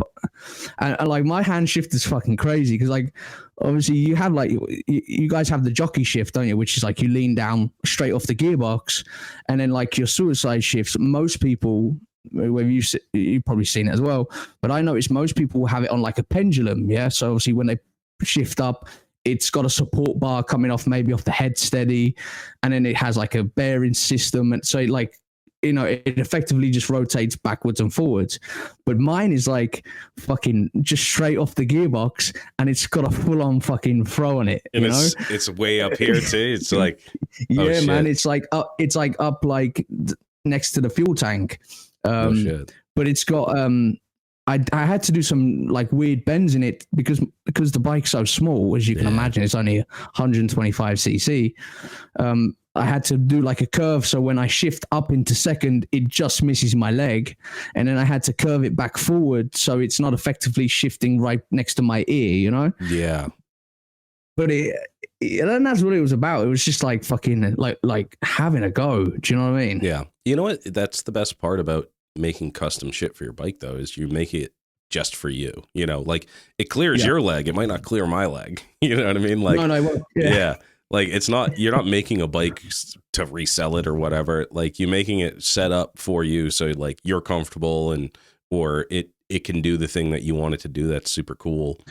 And like my hand shift is fucking crazy because like obviously you have like you guys have the jockey shift, don't you? Which is like you lean down straight off the gearbox, and then like your suicide shifts. Most people, whether you've probably seen it as well, but I noticed most people have it on like a pendulum. Yeah, so obviously when they shift up, it's got a support bar coming off maybe off the head steady, and then it has like a bearing system, and so like it effectively just rotates backwards and forwards. But mine is like fucking just straight off the gearbox, and it's got a full-on fucking throw on it. And it's way up here too. It's like yeah, man, it's like up like next to the fuel tank. Shit. But it's got I had to do some like weird bends in it because the bike's so small, as you can imagine. It's only 125 cc. I had to do like a curve, so when I shift up into second, it just misses my leg, and then I had to curve it back forward so it's not effectively shifting right next to my ear. Yeah. But and that's what it was about. It was just like fucking like having a go. Do you know what I mean? Yeah. You know what? That's the best part about making custom shit for your bike, though, is you make it just for you. Like it clears your leg. It might not clear my leg. You know what I mean? Like, no, yeah. Like you're not making a bike to resell it or whatever. Like you're making it set up for you. So like you're comfortable or it can do the thing that you want it to do. That's super cool.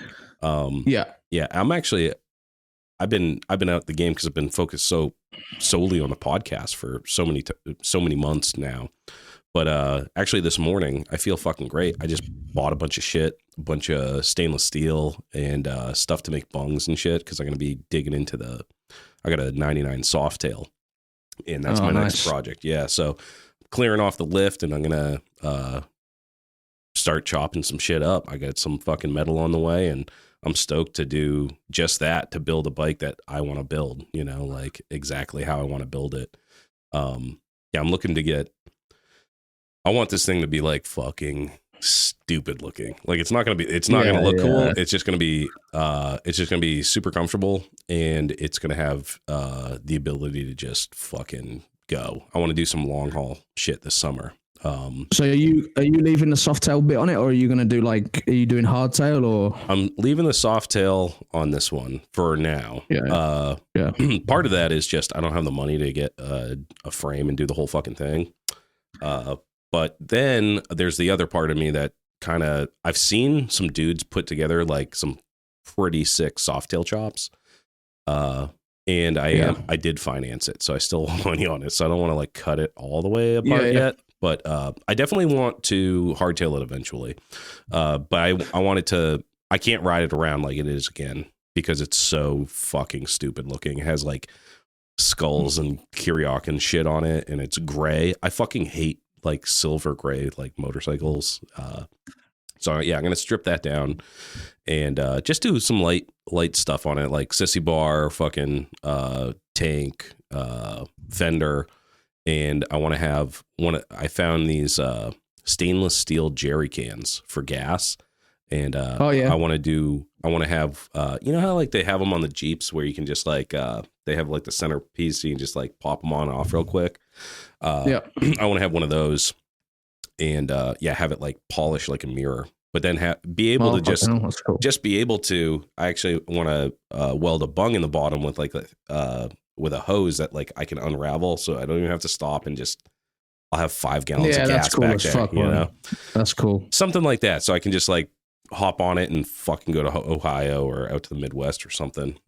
Yeah. I've been out the game because I've been focused solely on the podcast for so many months now. But actually this morning I feel fucking great. I just bought a bunch of shit, a bunch of stainless steel and stuff to make bungs and shit, because I'm going to be digging into I got a 99 Softail, and that's my next project. Yeah, so clearing off the lift, and I'm going to start chopping some shit up. I got some fucking metal on the way, and I'm stoked to do just that, to build a bike that I want to build, like exactly how I want to build it. Yeah, I'm looking to I want this thing to be like fucking stupid looking. Like it's not going to look cool. It's just going to be super comfortable, and it's going to have the ability to just fucking go. I want to do some long haul shit this summer. So are you leaving the Softail bit on it, or are you going to do are you doing hardtail, or? I'm leaving the Softail on this one for now. Yeah. Part of that is just I don't have the money to get a frame and do the whole fucking thing. But then there's the other part of me that kind of, I've seen some dudes put together like some pretty sick Softail chops. And I did finance it, so I still have money on it. So I don't want to like cut it all the way apart yet. But I definitely want to hardtail it eventually. But I wanted to, I can't ride it around like it is again because it's so fucking stupid looking. It has like skulls and Kyriak and shit on it, and it's gray. I fucking hate like silver gray like motorcycles. So yeah, I'm gonna strip that down and just do some light stuff on it, like sissy bar, fucking tank, fender, and I want to have I found these stainless steel jerry cans for gas, and I want to have you know how like they have them on the Jeeps where you can just like they have like the centerpiece, so you can just like pop them on and off real quick. I want to have one of those, and have it like polished like a mirror, but then be able to that's cool. just be able to. I actually want to weld a bung in the bottom with like with a hose that like I can unravel, so I don't even have to stop and just. I'll have 5 gallons of gas back there. Fuck, you know, that's cool. Something like that, so I can just like hop on it and fucking go to Ohio or out to the Midwest or something.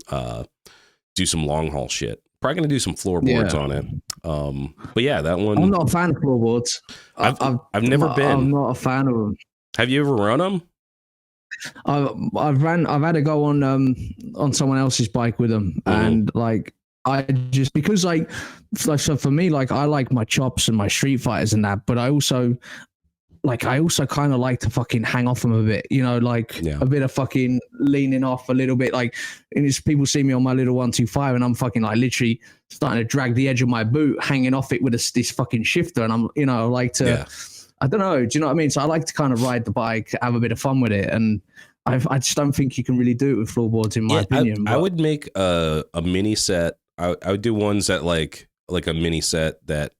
Do some long haul shit. Probably gonna do some floorboards on it. But yeah, that one. I'm not a fan of floorboards. I've never been. I'm not a fan of them. Have you ever run them? I've had to go on someone else's bike with them, and like I just because like so for me, like I like my chops and my Street Fighters and that, but I also kind of like to fucking hang off them a bit, you know, like a bit of fucking leaning off a little bit. Like, and it's, people see me on my little 125 and I'm fucking like literally starting to drag the edge of my boot, hanging off it with this fucking shifter. And I'm, you know, I like to, I don't know, do you know what I mean? So I like to kind of ride the bike, have a bit of fun with it. And I just don't think you can really do it with floorboards, in my opinion. I would make a mini set. I would do ones that like a mini set that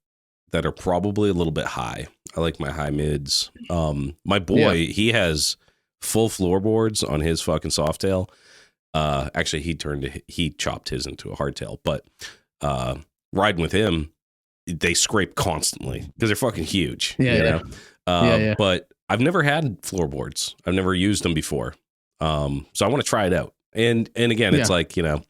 are probably a little bit high. I like my high mids. My boy, he has full floorboards on his fucking Softail. Actually, he chopped his into a hardtail, but riding with him, they scrape constantly because they're fucking huge. You know? But I've never had floorboards. I've never used them before. So I want to try it out. And again, it's like, you know,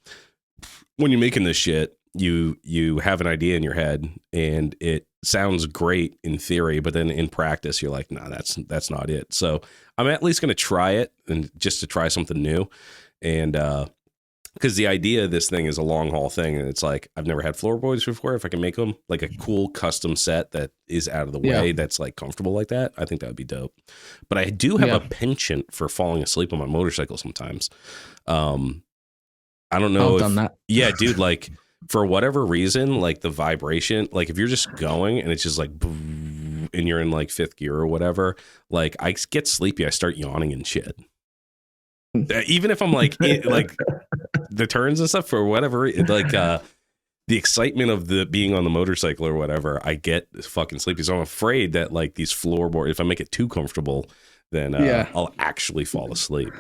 when you're making this shit, you have an idea in your head and it sounds great in theory, but then in practice you're like, no, that's not it. So I'm at least going to try it, and just to try something new. And because the idea of this thing is a long haul thing, and it's like, I've never had floorboards before. If I can make them like a cool custom set that is out of the way, that's like comfortable like that, I think that would be dope. But I do have a penchant for falling asleep on my motorcycle sometimes. I don't know. I've done that. Yeah, dude, like for whatever reason, like the vibration, like if you're just going and it's just like, and you're in like 5th gear or whatever, like I get sleepy. I start yawning and shit. Even if I'm like, like the turns and stuff, for whatever, like the excitement of the being on the motorcycle or whatever, I get fucking sleepy. So I'm afraid that like these floorboards, if I make it too comfortable, then I'll actually fall asleep.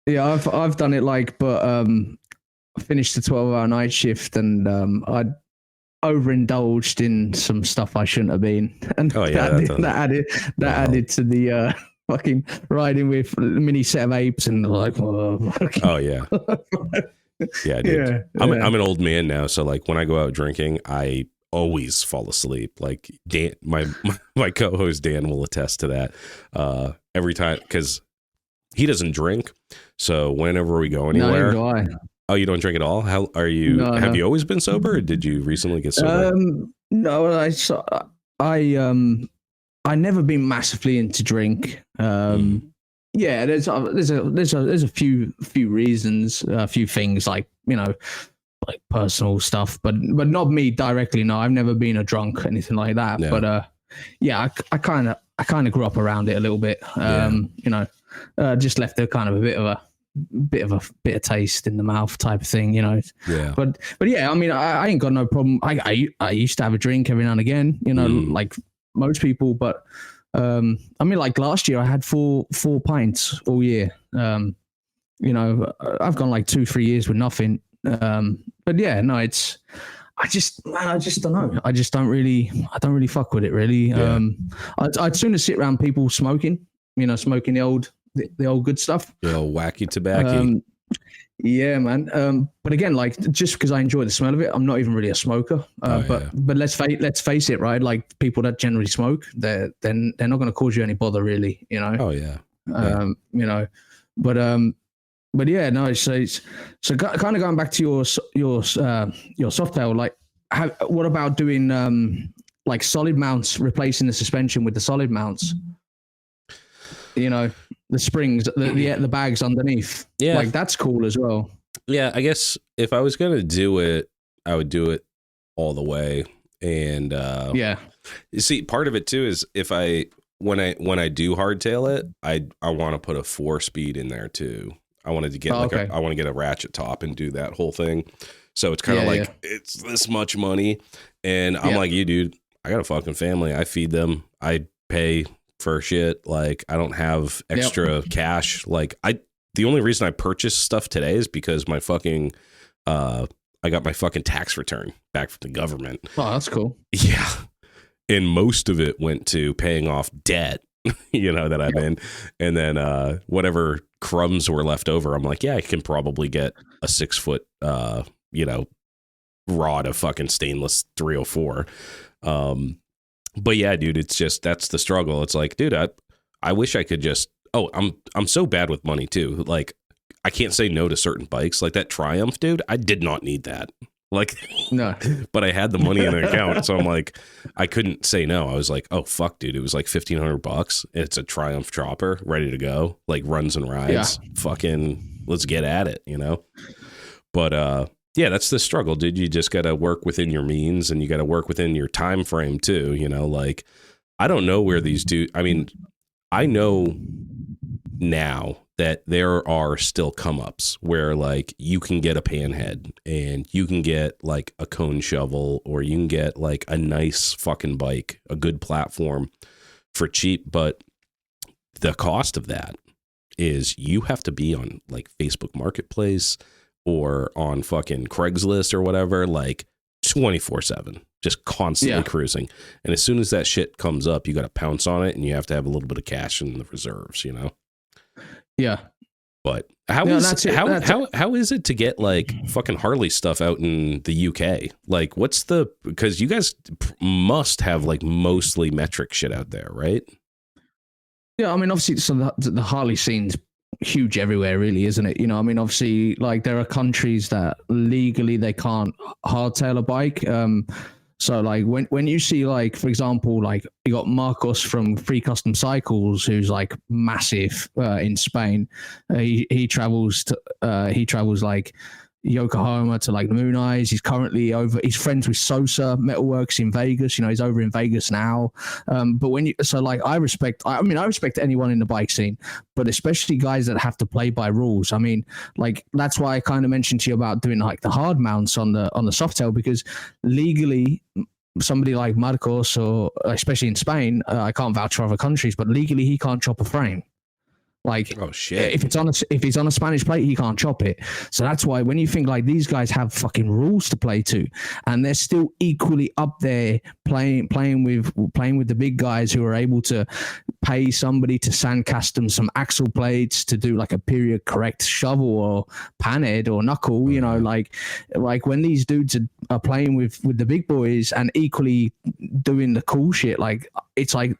Yeah, I've done it like, but finished the 12-hour night shift, and I overindulged in some stuff I shouldn't have been, and that added to the fucking riding with a mini set of apes and like, oh yeah, yeah, dude. Yeah, I'm an old man now, so like when I go out drinking, I always fall asleep. Like Dan, my co-host Dan will attest to that every time, because he doesn't drink. So whenever we go anywhere, oh, you don't drink at all? How are you? Have you always been sober, or did you recently get sober? No, I never been massively into drink. Yeah, there's a few reasons, a few things, like, you know, like personal stuff, but not me directly. No, I've never been a drunk, anything like that. Yeah. But yeah, I kind of grew up around it a little bit. You know, just left a kind of a bit of taste in the mouth type of thing, you know. Yeah. But yeah, I mean, I ain't got no problem. I used to have a drink every now and again, you know, like most people. But I mean, like last year I had four pints all year. You know, I've gone like 2-3 years with nothing. But yeah, no, I just don't know. I don't really fuck with it, really. Yeah. I'd sooner sit around people smoking, you know, smoking the old good stuff. The old wacky tobacco. Yeah, man. But again, like, just because I enjoy the smell of it, I'm not even really a smoker. But let's face it, right? Like, people that generally smoke, they're not going to cause you any bother, really, you know. Oh yeah. You know, but yeah, no. So kind of going back to your Softail, like, what about doing like solid mounts, replacing the suspension with the solid mounts? You know, the springs, the bags underneath. Yeah, like that's cool as well. Yeah, I guess if I was gonna do it, I would do it all the way. And yeah, you see, part of it too is when I do hardtail it, I want to put a 4-speed in there too. I wanted to get I want to get a ratchet top and do that whole thing. So it's kind of it's this much money, and I'm like, you dude, I got a fucking family. I feed them. I pay for shit. Like, I don't have extra cash. Like, the only reason I purchased stuff today is because my fucking, I got my fucking tax return back from the government. Oh, that's cool. Yeah. And most of it went to paying off debt, that I'm in. And then whatever crumbs were left over, I'm like, yeah, I can probably get a 6 foot, rod of fucking stainless 304. But yeah, dude, it's just, that's the struggle. It's like, dude, I wish I could just, I'm so bad with money too. Like, I can't say no to certain bikes. Like that Triumph, dude, I did not need that. Like, no, but I had the money in the account. So I'm like, I couldn't say no. I was like, oh, fuck, dude. It was like $1,500. It's a Triumph chopper ready to go. Like runs and rides. Yeah. Fucking let's get at it, But, yeah, that's the struggle, dude. You just got to work within your means and you got to work within your time frame too. Like, I don't know where these I know now that there are still come ups where like you can get a panhead and you can get like a cone shovel or you can get like a nice fucking bike, a good platform for cheap. But the cost of that is you have to be on like Facebook Marketplace or on fucking Craigslist or whatever, like 24/7, just constantly cruising. And as soon as that shit comes up, you got to pounce on it and you have to have a little bit of cash in the reserves, Yeah. But how is it to get like fucking Harley stuff out in the UK? Like because you guys must have like mostly metric shit out there, right? Yeah. I mean, obviously, so the Harley scene's huge everywhere, really, isn't it? Obviously, like there are countries that legally they can't hardtail a bike. So like when you see like, for example, like you got Marcos from Free Custom Cycles, who's like massive in Spain. He travels like Yokohama to like the Moon Eyes. He's currently he's friends with Sosa Metalworks in Vegas. He's over in Vegas now. But I respect anyone in the bike scene, but especially guys that have to play by rules. I mean, like that's why I kind of mentioned to you about doing like the hard mounts on the Softail, because legally somebody like Marcos, or especially in Spain, I can't vouch for other countries, but legally he can't chop a frame. Like, oh shit! If he's on a Spanish plate, he can't chop it. So that's why when you think like these guys have fucking rules to play to, and they're still equally up there playing with the big guys who are able to pay somebody to sand custom some axle plates to do like a period correct shovel or panhead or knuckle. Like when these dudes are playing with the big boys and equally doing the cool shit, like it's like,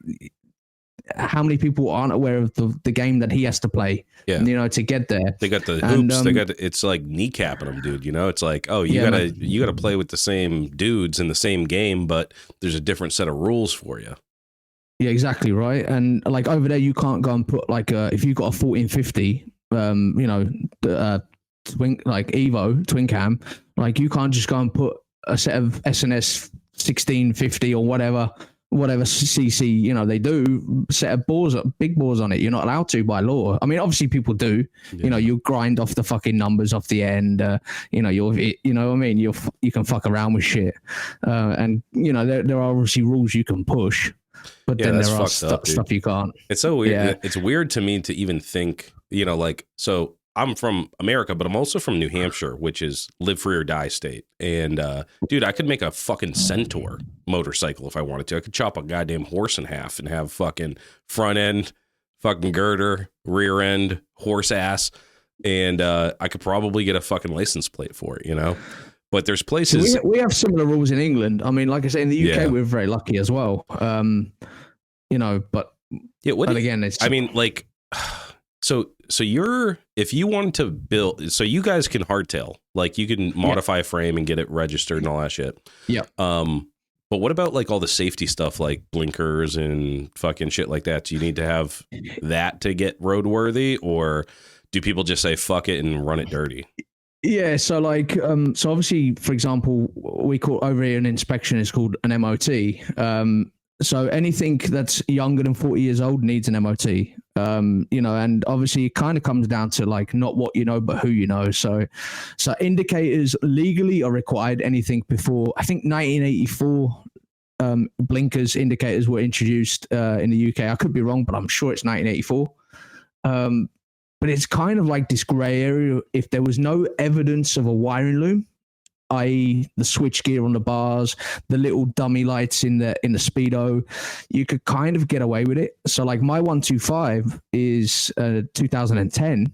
how many people aren't aware of the game that he has to play, to get there? They got the hoops. It's like kneecapping them, dude. It's like, oh, you gotta play with the same dudes in the same game, but there's a different set of rules for you. Yeah, exactly right. And like over there, you can't go and put like if you've got a 1450, twin, like Evo twin cam, like you can't just go and put a set of SNS 1650 or whatever cc they do, set of big bores on it. You're not allowed to by law. I mean, obviously people do. You grind off the fucking numbers off the end. You know what I mean, you can fuck around with shit, and there are obviously rules you can push, but then there are stuff you can't. It's so weird. Yeah. It's weird to me to even think, so I'm from America, but I'm also from New Hampshire, which is live free or die state. And dude, I could make a fucking Centaur motorcycle if I wanted to. I could chop a goddamn horse in half and have fucking front end, fucking girder, rear end, horse ass. And I could probably get a fucking license plate for it, But there's places. So we have similar rules in England. I mean, like I say, in the UK, we're very lucky as well. But yeah, but again, it's. I mean, like. So if you wanted to build, so you guys can hardtail, like you can modify a frame and get it registered and all that shit. Yeah. But what about like all the safety stuff, like blinkers and fucking shit like that? Do you need to have that to get roadworthy, or do people just say fuck it and run it dirty? Yeah, so like, so obviously, for example, we call over here an inspection is called an MOT. So anything that's younger than 40 years old needs an MOT. And obviously it kind of comes down to like not what you know, but who you know. So indicators legally are required anything before, I think 1984 blinkers indicators were introduced in the UK. I could be wrong, but I'm sure it's 1984. But it's kind of like this grey area. If there was no evidence of a wiring loom, i.e. the switch gear on the bars, the little dummy lights in the speedo, you could kind of get away with it. So like my 125 is 2010,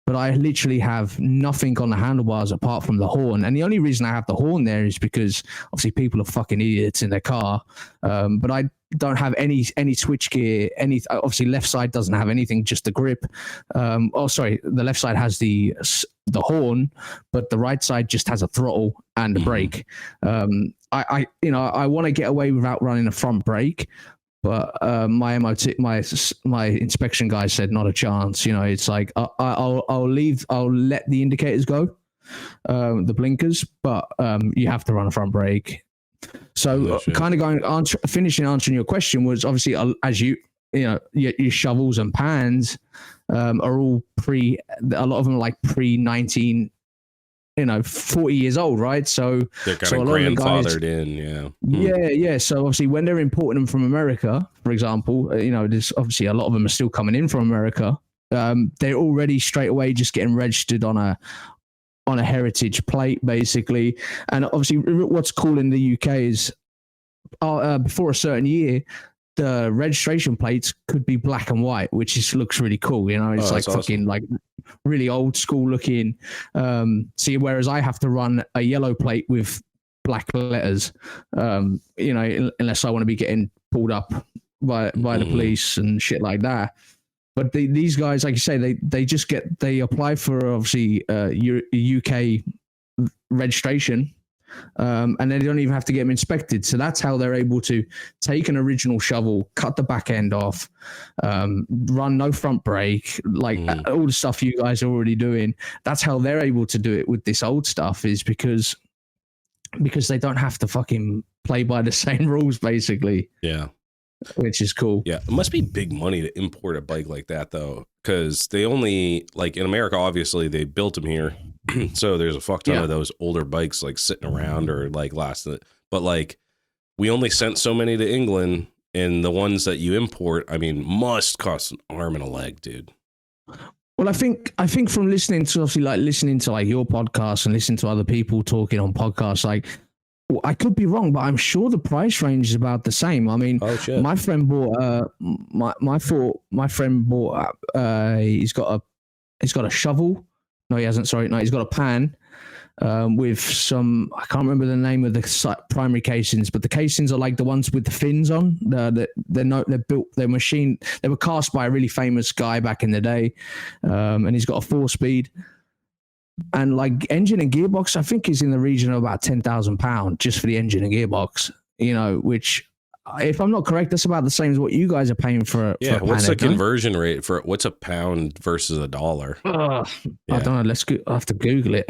but I literally have nothing on the handlebars apart from the horn. And the only reason I have the horn there is because obviously people are fucking idiots in their car. But I don't have any switch gear. Obviously left side doesn't have anything, just the grip. The left side has the horn, but the right side just has a throttle and a brake. I want to get away without running a front brake. But my MOT, my inspection guy said not a chance. You know, it's like I'll let the indicators go, the blinkers, but you have to run a front brake. So kind of finishing answering your question was obviously as your shovels and pans are all a lot of them are like pre-19. 40 years old, right? So they're kind of grandfathered in, yeah. Yeah. So obviously, when they're importing them from America, for example, there's obviously a lot of them are still coming in from America. They're already straight away just getting registered on a heritage plate, basically. And obviously, what's cool in the UK is before a certain year, the registration plates could be black and white, which looks really cool. It's like fucking like really old school looking. See, whereas I have to run a yellow plate with black letters, unless I want to be getting pulled up by the police and shit like that. But these guys, like you say, they apply for obviously UK registration. And they don't even have to get them inspected. So that's how they're able to take an original shovel, cut the back end off, run no front brake, like all the stuff you guys are already doing. That's how they're able to do it with this old stuff, is because they don't have to fucking play by the same rules, basically. Yeah. Which is cool. Yeah. It must be big money to import a bike like that, though, because they only, like in America, obviously they built them here. So there's a fuck ton of those older bikes like sitting around or like but like we only sent so many to England, and the ones that you import, I mean, must cost an arm and a leg, dude. Well, I think from listening to your podcast and listening to other people talking on podcasts, like I could be wrong, but I'm sure the price range is about the same. I mean, my friend bought my friend bought he's got a shovel. No, he hasn't. Sorry, no, he's got a pan with some. I can't remember the name of the primary casings, but the casings are like the ones with the fins on. They're built. They're machined. They were cast by a really famous guy back in the day, and he's got a 4-speed. And like engine and gearbox, I think is in the region of about £10,000 just for the engine and gearbox. Which, if I'm not correct, that's about the same as what you guys are paying for. Yeah, for what's the conversion rate for what's a pound versus a dollar? I don't know. I have to Google it.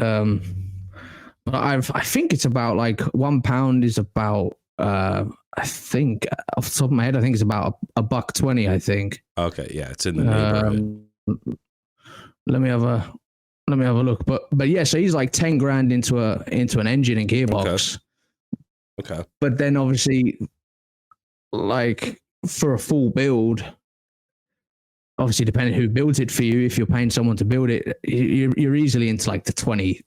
But I think it's about like £1 is about. I think off the top of my head, I think it's about $1.20. I think. Okay, yeah, it's in the neighborhood. Let me have a look. But yeah, so he's like 10 grand into an engine and gearbox. Okay. But then obviously, like for a full build, obviously depending who builds it for you, if you're paying someone to build it, you're easily into like the 20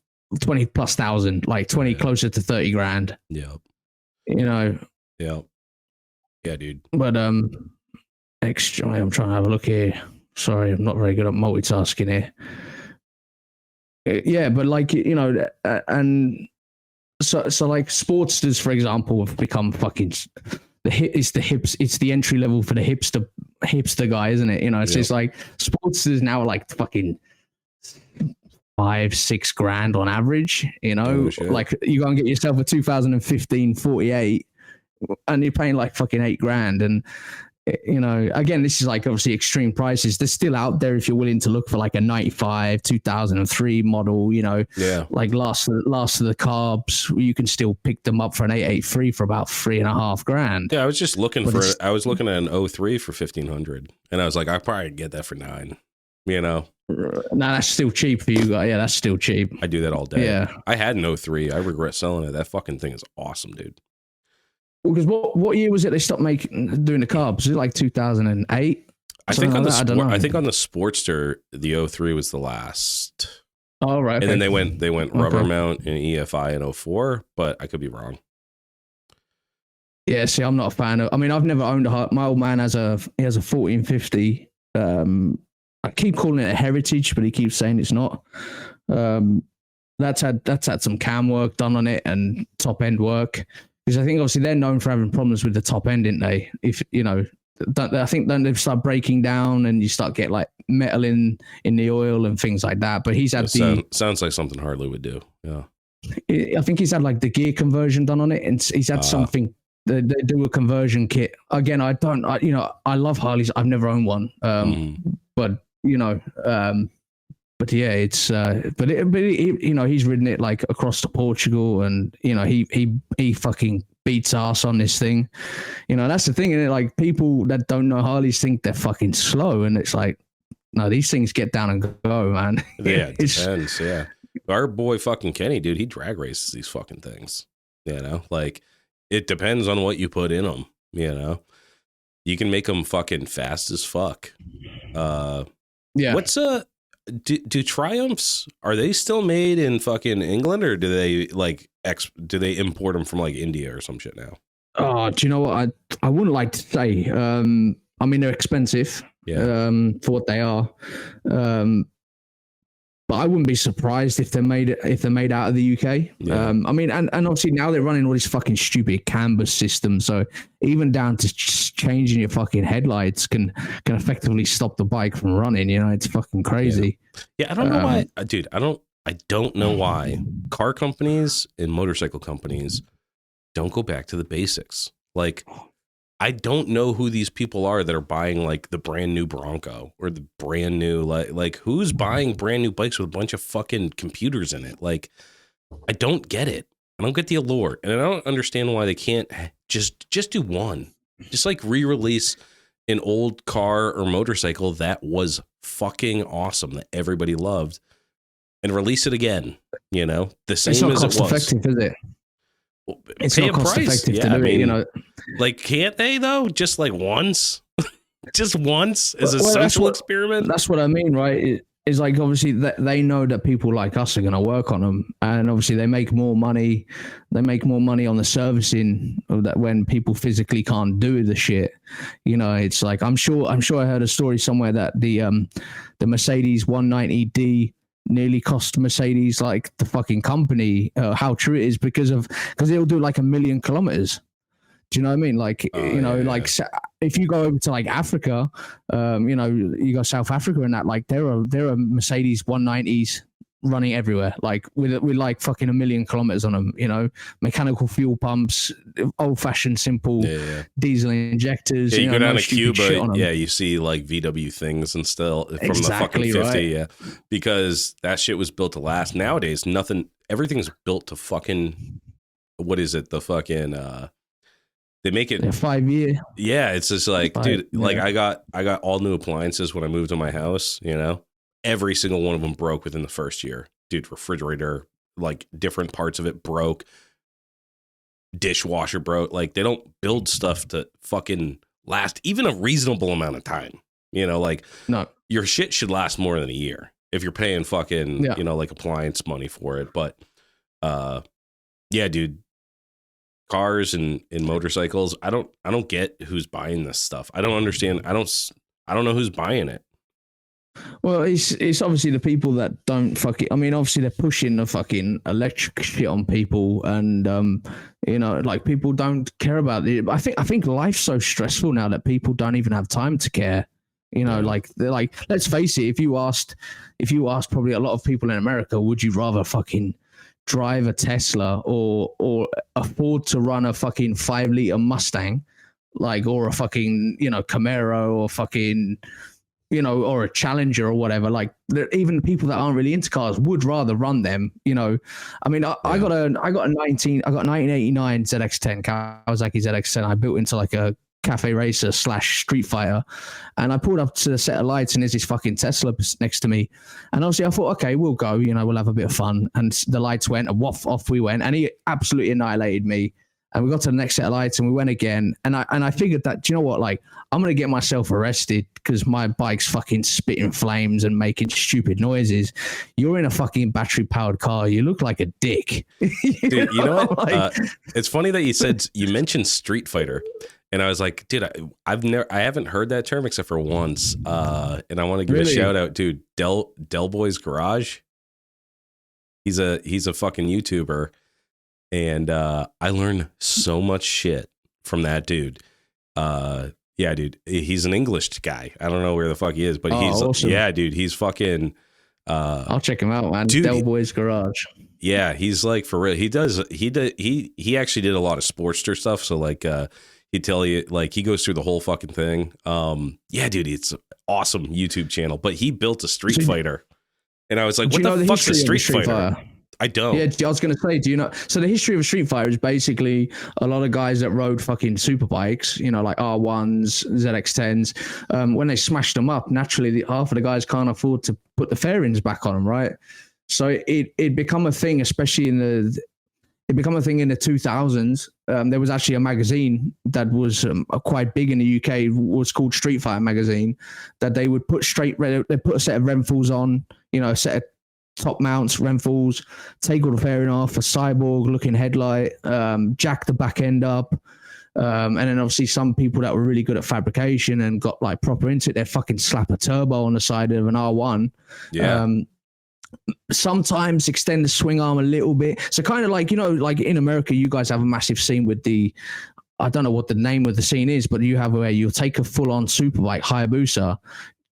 plus thousand, like 20 closer to 30 grand. Yeah. Yeah. Yeah, dude. But I'm trying to have a look here. Sorry, I'm not very good at multitasking here. Yeah, but like, and so like Sportsters, for example, have become fucking it's the entry level for the hipster guy, isn't it? So it's like Sportsters now are like fucking $5-6 grand on average, like you go and get yourself a 2015 48 and you're paying like fucking $8 grand. And again, this is like obviously extreme prices. They're still out there if you're willing to look for like a 95, 2003 model, like last of the carbs. You can still pick them up for an 883 for about $3.5 grand. Yeah, I was just looking I was looking at an 03 for 1,500, and I was like, I probably get that for $9. No, that's still cheap for you guys. Yeah, that's still cheap. I do that all day. Yeah, I had an 03. I regret selling it. That fucking thing is awesome, dude. Because what year was it they stopped doing the carbs? Was it like 2008? I think on I think on the Sportster, the 03 was the last. Oh right, okay. And then they went rubber mount in EFI in 04, but I could be wrong. Yeah, see, I'm not a fan of. I mean, I've never owned a. My old man has a 1450. I keep calling it a Heritage, but he keeps saying it's not. That's had some cam work done on it and top end work, because I think obviously they're known for having problems with the top end, didn't they? If you know, I think then they start breaking down and you start getting like metal in the oil and things like that. But he's had sounds like something Harley would do. Yeah, I think he's had like the gear conversion done on it, and he's had something. They do a conversion kit. Again, I love Harleys. I've never owned one, but but yeah, it's but you know, he's ridden it like across to Portugal, and you know, he fucking beats ass on this thing. You know, that's the thing, and like people that don't know Harleys think they're fucking slow, and it's like, no, these things get down and go, man. Yeah, it depends. Yeah, our boy fucking Kenny, dude, he drag races these fucking things. You know, like it depends on what you put in them. You know, you can make them fucking fast as fuck. Yeah. What's do Triumphs, are they still made in fucking England, or do they like do they import them from like India or some shit now? Oh, do you know what? I wouldn't like to say. I mean, they're expensive. Yeah. For what they are. But I wouldn't be surprised if they're made out of the UK. Yeah. I mean, and obviously now they're running all this fucking stupid canvas system. So even down to changing your fucking headlights can effectively stop the bike from running. You know, it's fucking crazy. Yeah, I don't know why, dude. I don't know why car companies and motorcycle companies don't go back to the basics. Like, I don't know who these people are that are buying like the brand new Bronco or the brand new like who's buying brand new bikes with a bunch of fucking computers in it. Like, I don't get it. I don't get the allure, and I don't understand why they can't just do one. Just like re-release an old car or motorcycle that was fucking awesome that everybody loved, and release it again. You know, the same as it was. It's not cost effective, is it? It's not cost effective to do it, you know. Like, can't they though? Just like once, just once as a social experiment. That's what I mean, right? It's like obviously they know that people like us are going to work on them, and obviously they make more money. They make more money on the servicing of that when people physically can't do the shit. You know, it's like I'm sure I heard a story somewhere that the Mercedes 190D nearly cost Mercedes like the fucking company. How true it is because it'll do like 1 million kilometers. Do you know what I mean? Like, you know, like if you go over to like Africa, you know, you go South Africa and that, like there are Mercedes 190s running everywhere, like with like fucking 1 million kilometers on them, you know, mechanical fuel pumps, old fashioned simple diesel injectors. Yeah, you go down to Cuba, you see like VW things and still from the fucking 50, right? Yeah, because that shit was built to last. Nowadays, everything's built to fucking, what is it? The fucking, they make it 5 year. Yeah, it's just like, dude, like I got all new appliances when I moved to my house, you know. Every single one of them broke within the first year. Dude, refrigerator, like different parts of it broke. Dishwasher broke. Like, they don't build stuff to fucking last even a reasonable amount of time. You know, like, no, your shit should last more than a year if you're paying fucking, you know, like appliance money for it. But yeah, dude, cars and motorcycles, I don't get who's buying this stuff. I don't understand. I don't know who's buying it. Well, it's obviously the people that don't fucking. I mean, obviously they're pushing the fucking electric shit on people, and you know, like people don't care about it. I think life's so stressful now that people don't even have time to care. You know, like they're like, let's face it. If you asked probably a lot of people in America, would you rather fucking drive a Tesla or afford to run a fucking 5-liter Mustang, like, or a fucking, you know, Camaro or fucking, you know, or a Challenger or whatever? Like, even people that aren't really into cars would rather run them, you know. I mean, I got a 1989 ZX10, Kawasaki ZX10. I built into like a cafe racer / street fighter, and I pulled up to the set of lights, and there's this fucking Tesla next to me, and obviously I thought, okay, we'll go, you know, we'll have a bit of fun, and the lights went, and off we went, and he absolutely annihilated me. And we got to the next set of lights and we went again. And I figured that, do you know what? Like, I'm going to get myself arrested because my bike's fucking spitting flames and making stupid noises. You're in a fucking battery powered car. You look like a dick. Dude, you know what? Like, it's funny that you mentioned Street Fighter. And I was like, dude, I haven't heard that term except for once. And I want to give a shout out, dude, Del Boy's Garage. He's a fucking YouTuber. And I learned so much shit from that dude. Yeah, dude, he's an English guy. I don't know where the fuck he is, but he's awesome. Yeah, dude, he's fucking. I'll check him out, man. Dude, Del Boy's Garage. Yeah, he's like for real. He actually did a lot of Sportster stuff. So like, he'd tell you like he goes through the whole fucking thing. Yeah, dude, it's an awesome YouTube channel. But he built a Street Fighter, and I was like, what the fuck's a Street Fighter? I don't. Yeah, I was going to say, do you know? So the history of a Street Fighter is basically a lot of guys that rode fucking super bikes, you know, like R1s, ZX10s. When they smashed them up, naturally, half of the guys can't afford to put the fairings back on them, right? So it become a thing, especially it became a thing in the 2000s. There was actually a magazine that was quite big in the UK. It was called Street Fighter magazine. That they would put they put a set of Renfalls on, you know, a set of top mounts, Renfalls, take all the fairing off, a cyborg looking headlight, jack the back end up. And then obviously some people that were really good at fabrication and got like proper into it, they'd fucking slap a turbo on the side of an R1. Yeah. Sometimes extend the swing arm a little bit. So kind of like, you know, like in America, you guys have a massive scene with I don't know what the name of the scene is, but you have where you'll take a full on superbike, Hayabusa,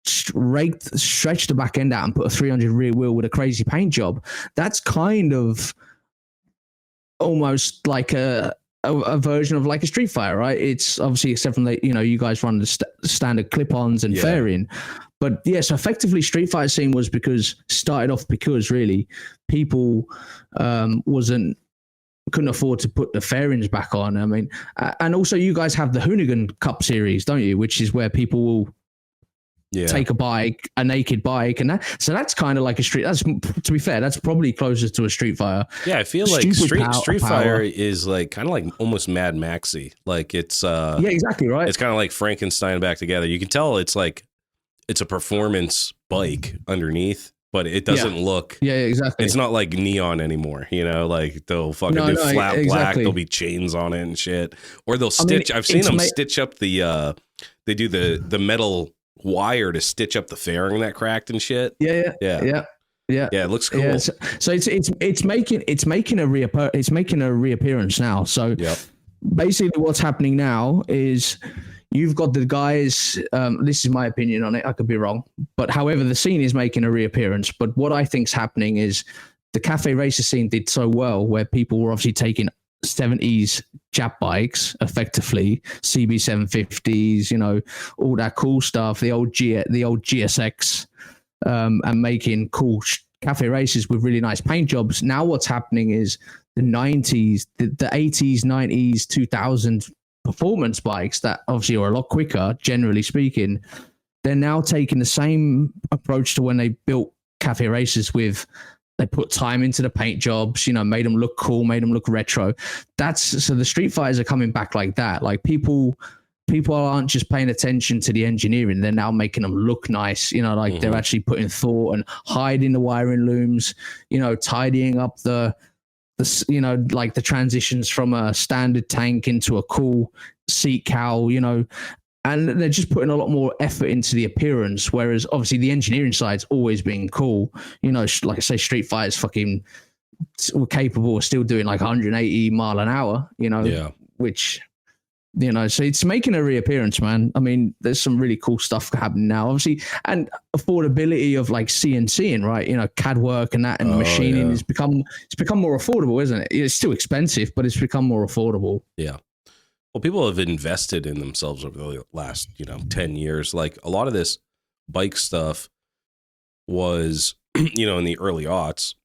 stretch the back end out and put a 300 rear wheel with a crazy paint job. That's kind of almost like a version of like a Street Fighter, right? It's obviously, except from you know, you guys run the standard clip-ons and fairing. But yes, effectively Street Fighter scene was started off because really people couldn't afford to put the fairings back on. I mean, and also you guys have the Hoonigan Cup series, don't you? Which is where people will take a naked bike, and that's kind of like a street. That's, to be fair, that's probably closer to a Street Fighter. Yeah, I feel like Street Fighter is like kind of like almost Mad Maxy. Like it's yeah, exactly right. It's kind of like Frankenstein back together. You can tell it's like it's a performance bike underneath, but it doesn't look. Yeah, exactly. It's not like neon anymore. You know, like they'll fucking do flat black. There'll be chains on it and shit, or they'll stitch. I've seen them stitch up the. They do the metal wire to stitch up the fairing that cracked and shit. Yeah. It looks cool. Yeah, so it's making a reappearance now. So basically, what's happening now is you've got the guys. This is my opinion on it. I could be wrong, but however, the scene is making a reappearance. But what I think's happening is the cafe racer scene did so well, where people were obviously taking 70s Jap bikes, effectively CB750s, you know, all that cool stuff, the old GSX, and making cool cafe races with really nice paint jobs. Now what's happening is the 90s, the 80s, 90s, 2000 performance bikes that obviously are a lot quicker, generally speaking. They're now taking the same approach to when they built cafe races with. They put time into the paint jobs, you know, made them look cool, made them look retro. So the Street Fighters are coming back like that. Like people aren't just paying attention to the engineering. They're now making them look nice, you know, like they're actually putting thought and hiding the wiring looms, you know, tidying up the, you know, like the transitions from a standard tank into a cool seat cowl, you know, and they're just putting a lot more effort into the appearance, whereas obviously the engineering side's always been cool. You know, like I say, Street Fighter's fucking capable of still doing like 180 mile an hour, you know, which, you know, so it's making a reappearance, man. I mean, there's some really cool stuff happening now, obviously, and affordability of like CNCing, right? You know, CAD work and that and machining it's become more affordable, isn't it? It's still expensive, but it's become more affordable. Yeah. Well, people have invested in themselves over the last, 10 years. Like a lot of this bike stuff was, in the early aughts,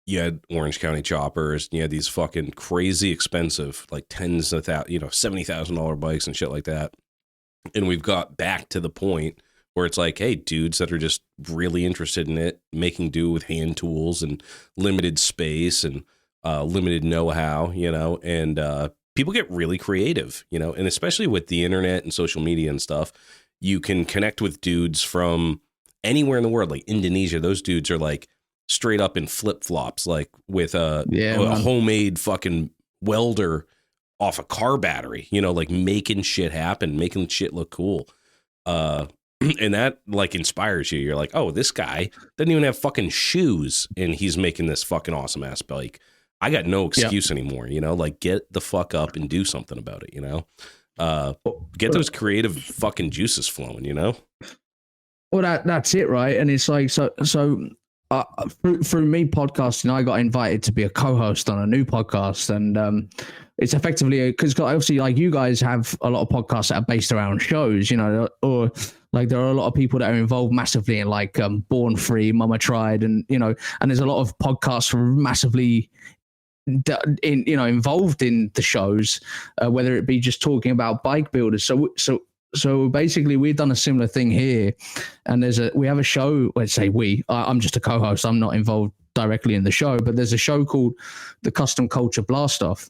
you had Orange County choppers, and you had these fucking crazy expensive, like tens of $70,000 bikes and shit like that. And we've got back to the point where it's like, hey, dudes that are just really interested in it, making do with hand tools and limited space and limited know-how, and people get really creative, you know, and especially with the internet and social media and stuff, you can connect with dudes from anywhere in the world, like Indonesia. Those dudes are like straight up in flip flops, like with a homemade fucking welder off a car battery, you know, like making shit happen, making shit look cool. And that like inspires you. You're like, oh, this guy doesn't even have fucking shoes and he's making this fucking awesome ass bike. I got no excuse anymore, you know, like get the fuck up and do something about it, you know, get those creative fucking juices flowing, you know? Well, that's it. Right. And it's like, through me podcasting, I got invited to be a co-host on a new podcast, and it's effectively because obviously like you guys have a lot of podcasts that are based around shows, you know, or like there are a lot of people that are involved massively in like Born Free, Mama Tried, and you know, and there's a lot of podcasts massively involved in the shows, whether it be just talking about bike builders. So basically, we've done a similar thing here, and we have a show. Let's say I'm just a co-host. I'm not involved directly in the show, but there's a show called the Custom Culture Blast Off,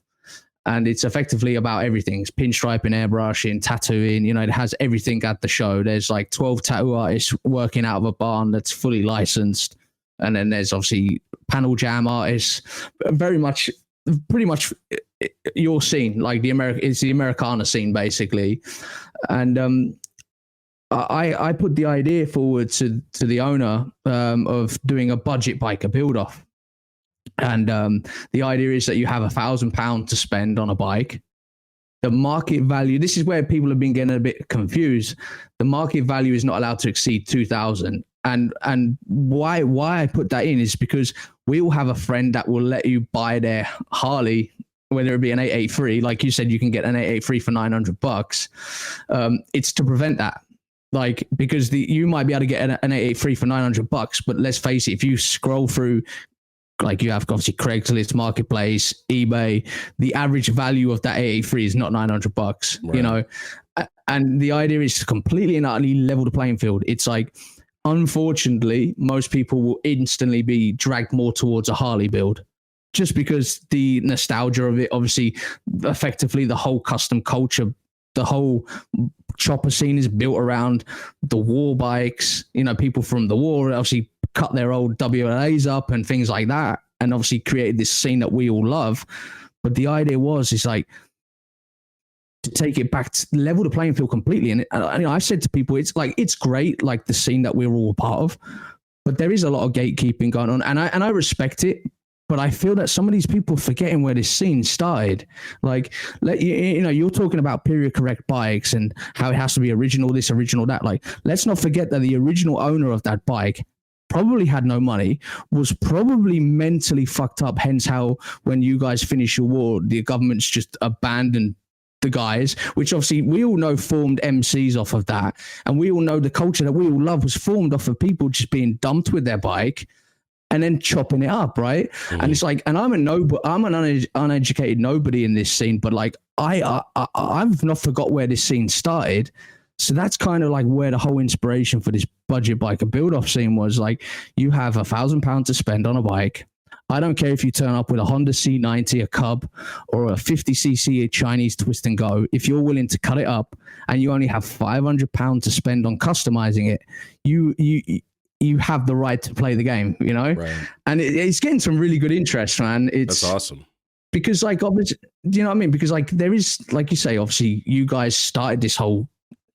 and it's effectively about everything. It's pinstriping, airbrushing, tattooing. You know, it has everything at the show. There's like 12 tattoo artists working out of a barn that's fully licensed, and then there's obviously panel jam artists. Pretty much your scene, like it's the Americana scene basically. And I put the idea forward to the owner of doing a budget biker build off, and the idea is that you have £1,000 to spend on a bike. The market value, this is where people have been getting a bit confused. The market value is not allowed to exceed 2,000. And why I put that in is because we all have a friend that will let you buy their Harley, whether it be an 883, like you said, you can get an 883 for $900. It's to prevent that, like, because you might be able to get an 883 for $900, but let's face it, if you scroll through, like you have obviously Craigslist, Marketplace, eBay, the average value of that 883 is not $900, right. You know, and the idea is to completely and utterly level the playing field. It's like, unfortunately, most people will instantly be dragged more towards a Harley build just because the nostalgia of it, obviously, effectively the whole custom culture, the whole chopper scene is built around the war bikes. You know, people from the war obviously cut their old WLAs up and things like that, and obviously created this scene that we all love. But the idea is like, to take it back to level the playing field completely. And I've said to people, it's great, like the scene that we're all a part of, but there is a lot of gatekeeping going on, and I respect it. But I feel that some of these people are forgetting where this scene started. Like, you know, you're talking about period correct bikes and how it has to be original this, original that. Like, let's not forget that the original owner of that bike probably had no money, was probably mentally fucked up. Hence how when you guys finish your war, the government's just abandoned the guys, which obviously we all know formed MCs off of that. And we all know the culture that we all love was formed off of people just being dumped with their bike and then chopping it up, right? Mm-hmm. And it's like, and I'm an uneducated nobody in this scene, but like I've not forgot where this scene started. So that's kind of like where the whole inspiration for this budget biker build-off scene was. Like, you have £1,000 to spend on a bike. I don't care if you turn up with a Honda C90, a Cub, or a 50cc Chinese Twist and Go. If you're willing to cut it up and you only have £500 to spend on customizing it, you have the right to play the game, you know? Right. And it's getting some really good interest, man. That's awesome. Because, like, obviously, do you know what I mean? Because, like, there is, like you say, obviously, you guys started this whole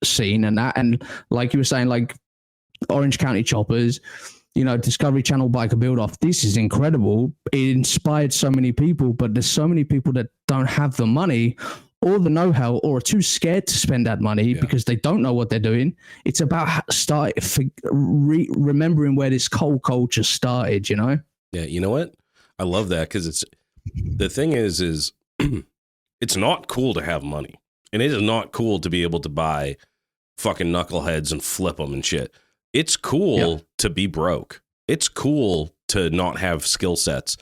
scene and that. And, like you were saying, like, Orange County Choppers, you know, Discovery Channel Biker Build Off. This is incredible. It inspired so many people, but there's so many people that don't have the money or the know-how or are too scared to spend that money because they don't know what they're doing. It's about remembering where this whole culture started, you know? Yeah, you know what? I love that because the thing is it's not cool to have money. And it is not cool to be able to buy fucking knuckleheads and flip them and shit. It's cool to be broke. It's cool to not have skill sets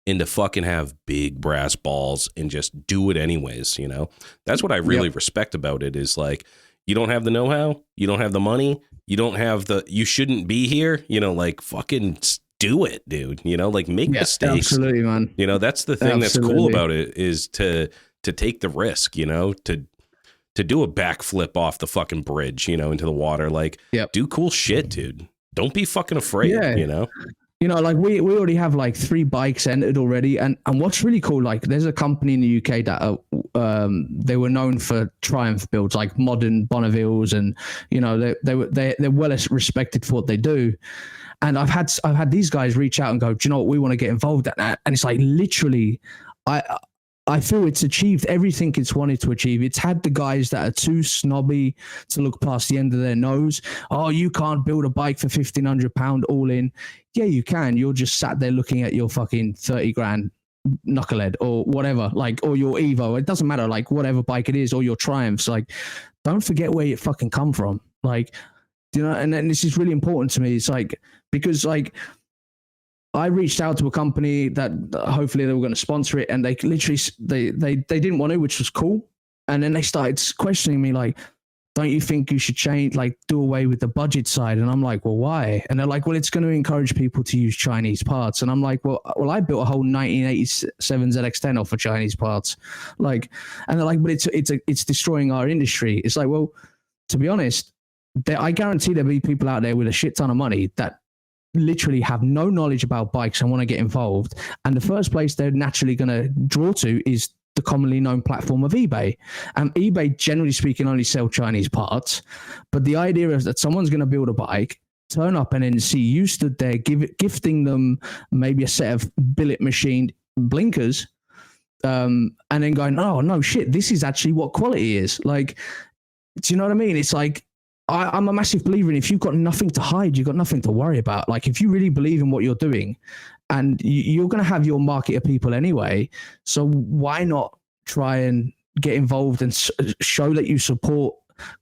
and to fucking have big brass balls and just do it anyways, you know? That's what I really respect about it is like, you don't have the know-how, you don't have the money, you shouldn't be here, you know, like fucking do it, dude, you know, like make mistakes. Absolutely, man. You know, that's the thing that's cool about it is to take the risk, you know, to do a backflip off the fucking bridge, you know, into the water. Like, do cool shit, dude. Don't be fucking afraid, you know? You know, like we already have like 3 bikes entered already. And what's really cool, like there's a company in the UK that they were known for Triumph builds, like modern Bonnevilles, and, you know, they're well respected for what they do. And I've had these guys reach out and go, do you know what, we want to get involved in that. And it's like, literally, I feel it's achieved everything it's wanted to achieve. It's had the guys that are too snobby to look past the end of their nose. Oh, you can't build a bike for £1,500 all in. Yeah, you can. You're just sat there looking at your fucking 30 grand knucklehead or whatever, like, or your Evo. It doesn't matter, like, whatever bike it is, or your Triumphs. Like, don't forget where you fucking come from. Like, you know, and this is really important to me. It's like, because like, I reached out to a company that hopefully they were going to sponsor it, and they literally they didn't want to, which was cool. And then they started questioning me like, don't you think you should change, like do away with the budget side? And I'm like, well, why? And they're like, well, it's going to encourage people to use Chinese parts. And I'm like, well, I built a whole 1987 ZX10 off of Chinese parts. Like, and they're like, but it's destroying our industry. It's like, well, to be honest, I guarantee there'll be people out there with a shit ton of money that literally have no knowledge about bikes and want to get involved. And the first place they're naturally going to draw to is the commonly known platform of eBay. And eBay, generally speaking, only sell Chinese parts. But the idea is that someone's going to build a bike, turn up, and then see you stood there gifting them maybe a set of billet machined blinkers, and then going, oh, no shit, this is actually what quality is. Like, do you know what I mean? It's like, I'm a massive believer in, if you've got nothing to hide, you've got nothing to worry about. Like, if you really believe in what you're doing, and you're going to have your market of people anyway, so why not try and get involved and show that you support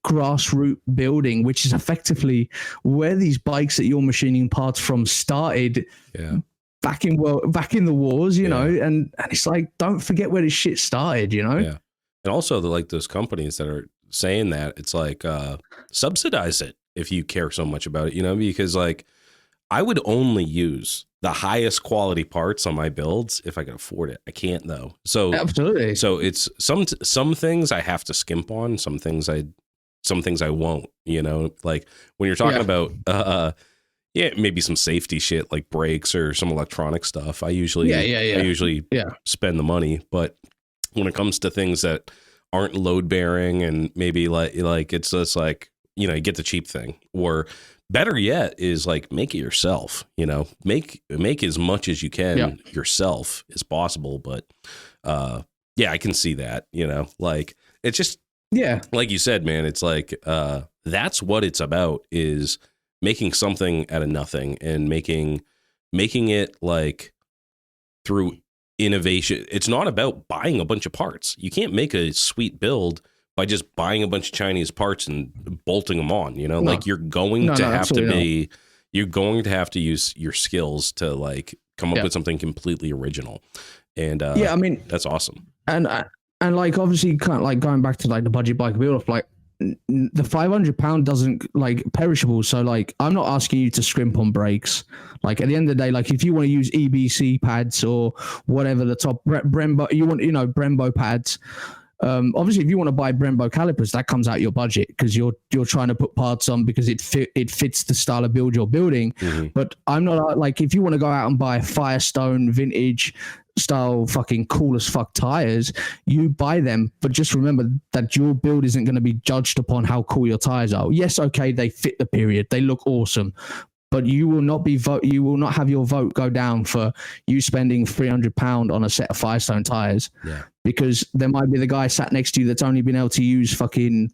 grassroots building, which is effectively where these bikes that you're machining parts from started. Back in the wars, you know, and it's like, don't forget where this shit started, you know. And also like those companies that are saying that, it's like, subsidize it if you care so much about it, you know, because like I would only use the highest quality parts on my builds if I could afford it. I can't though. So absolutely. So it's some things I have to skimp on, some things I won't, you know, like when you're talking about, maybe some safety shit like brakes or some electronic stuff. I usually spend the money, but when it comes to things that aren't load bearing and maybe like it's just like, you know, you get the cheap thing, or better yet is like make it yourself, you know, make as much as you can yourself as possible. But I can see that, you know, like it's just, like you said, man, it's like that's what it's about, is making something out of nothing and making it like through innovation. It's not about buying a bunch of parts. You can't make a sweet build by just buying a bunch of Chinese parts and bolting them on, you know, like you're going to have to use your skills to like come up with something completely original. And I mean, that's awesome. And like, obviously, kind of like going back to like the budget bike build off, like the £500 doesn't like perishable. So like, I'm not asking you to scrimp on brakes. Like at the end of the day, like if you want to use EBC pads or whatever the top Brembo, Brembo pads. Obviously, if you want to buy Brembo calipers, that comes out your budget because you're trying to put parts on because it fits the style of build you're building. Mm-hmm. But I'm not like, if you want to go out and buy Firestone vintage style fucking cool as fuck tires, you buy them, but just remember that your build isn't going to be judged upon how cool your tires are. Yes, okay, they fit the period, they look awesome, but you will not have your vote go down for you spending £300 on a set of Firestone tires, because there might be the guy sat next to you that's only been able to use fucking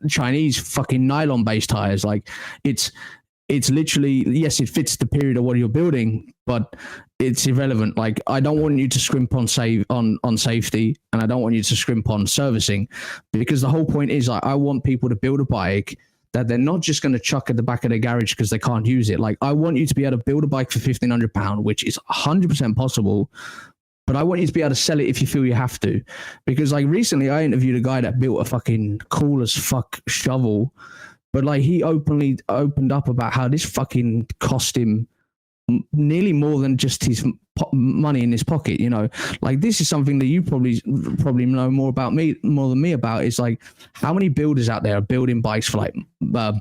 Chinese fucking nylon based tires. Like it's literally, yes, it fits the period of what you're building, but it's irrelevant. Like, I don't want you to scrimp on safety, and I don't want you to scrimp on servicing, because the whole point is, like, I want people to build a bike that they're not just going to chuck at the back of their garage because they can't use it. Like, I want you to be able to build a bike for £1,500, which is 100% possible, but I want you to be able to sell it if you feel you have to. Because like recently I interviewed a guy that built a fucking cool as fuck shovel, but like he opened up about how this fucking cost him nearly more than just his money in his pocket. You know, like this is something that you probably know more than me about. Is like how many builders out there are building bikes for like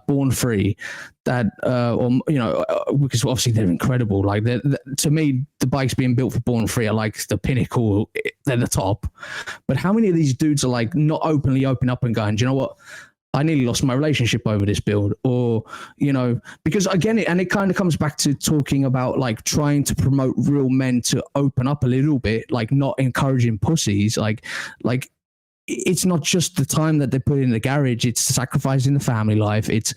born free, that or you know, because obviously they're incredible. Like to me, the bikes being built for born free are like the pinnacle. They're the top. But how many of these dudes are like not openly open up and going, do you know what? I nearly lost my relationship over this build, or, you know, because again, it kind of comes back to talking about like trying to promote real men to open up a little bit, like not encouraging pussies, like it's not just the time that they put in the garage, it's sacrificing the family life, it's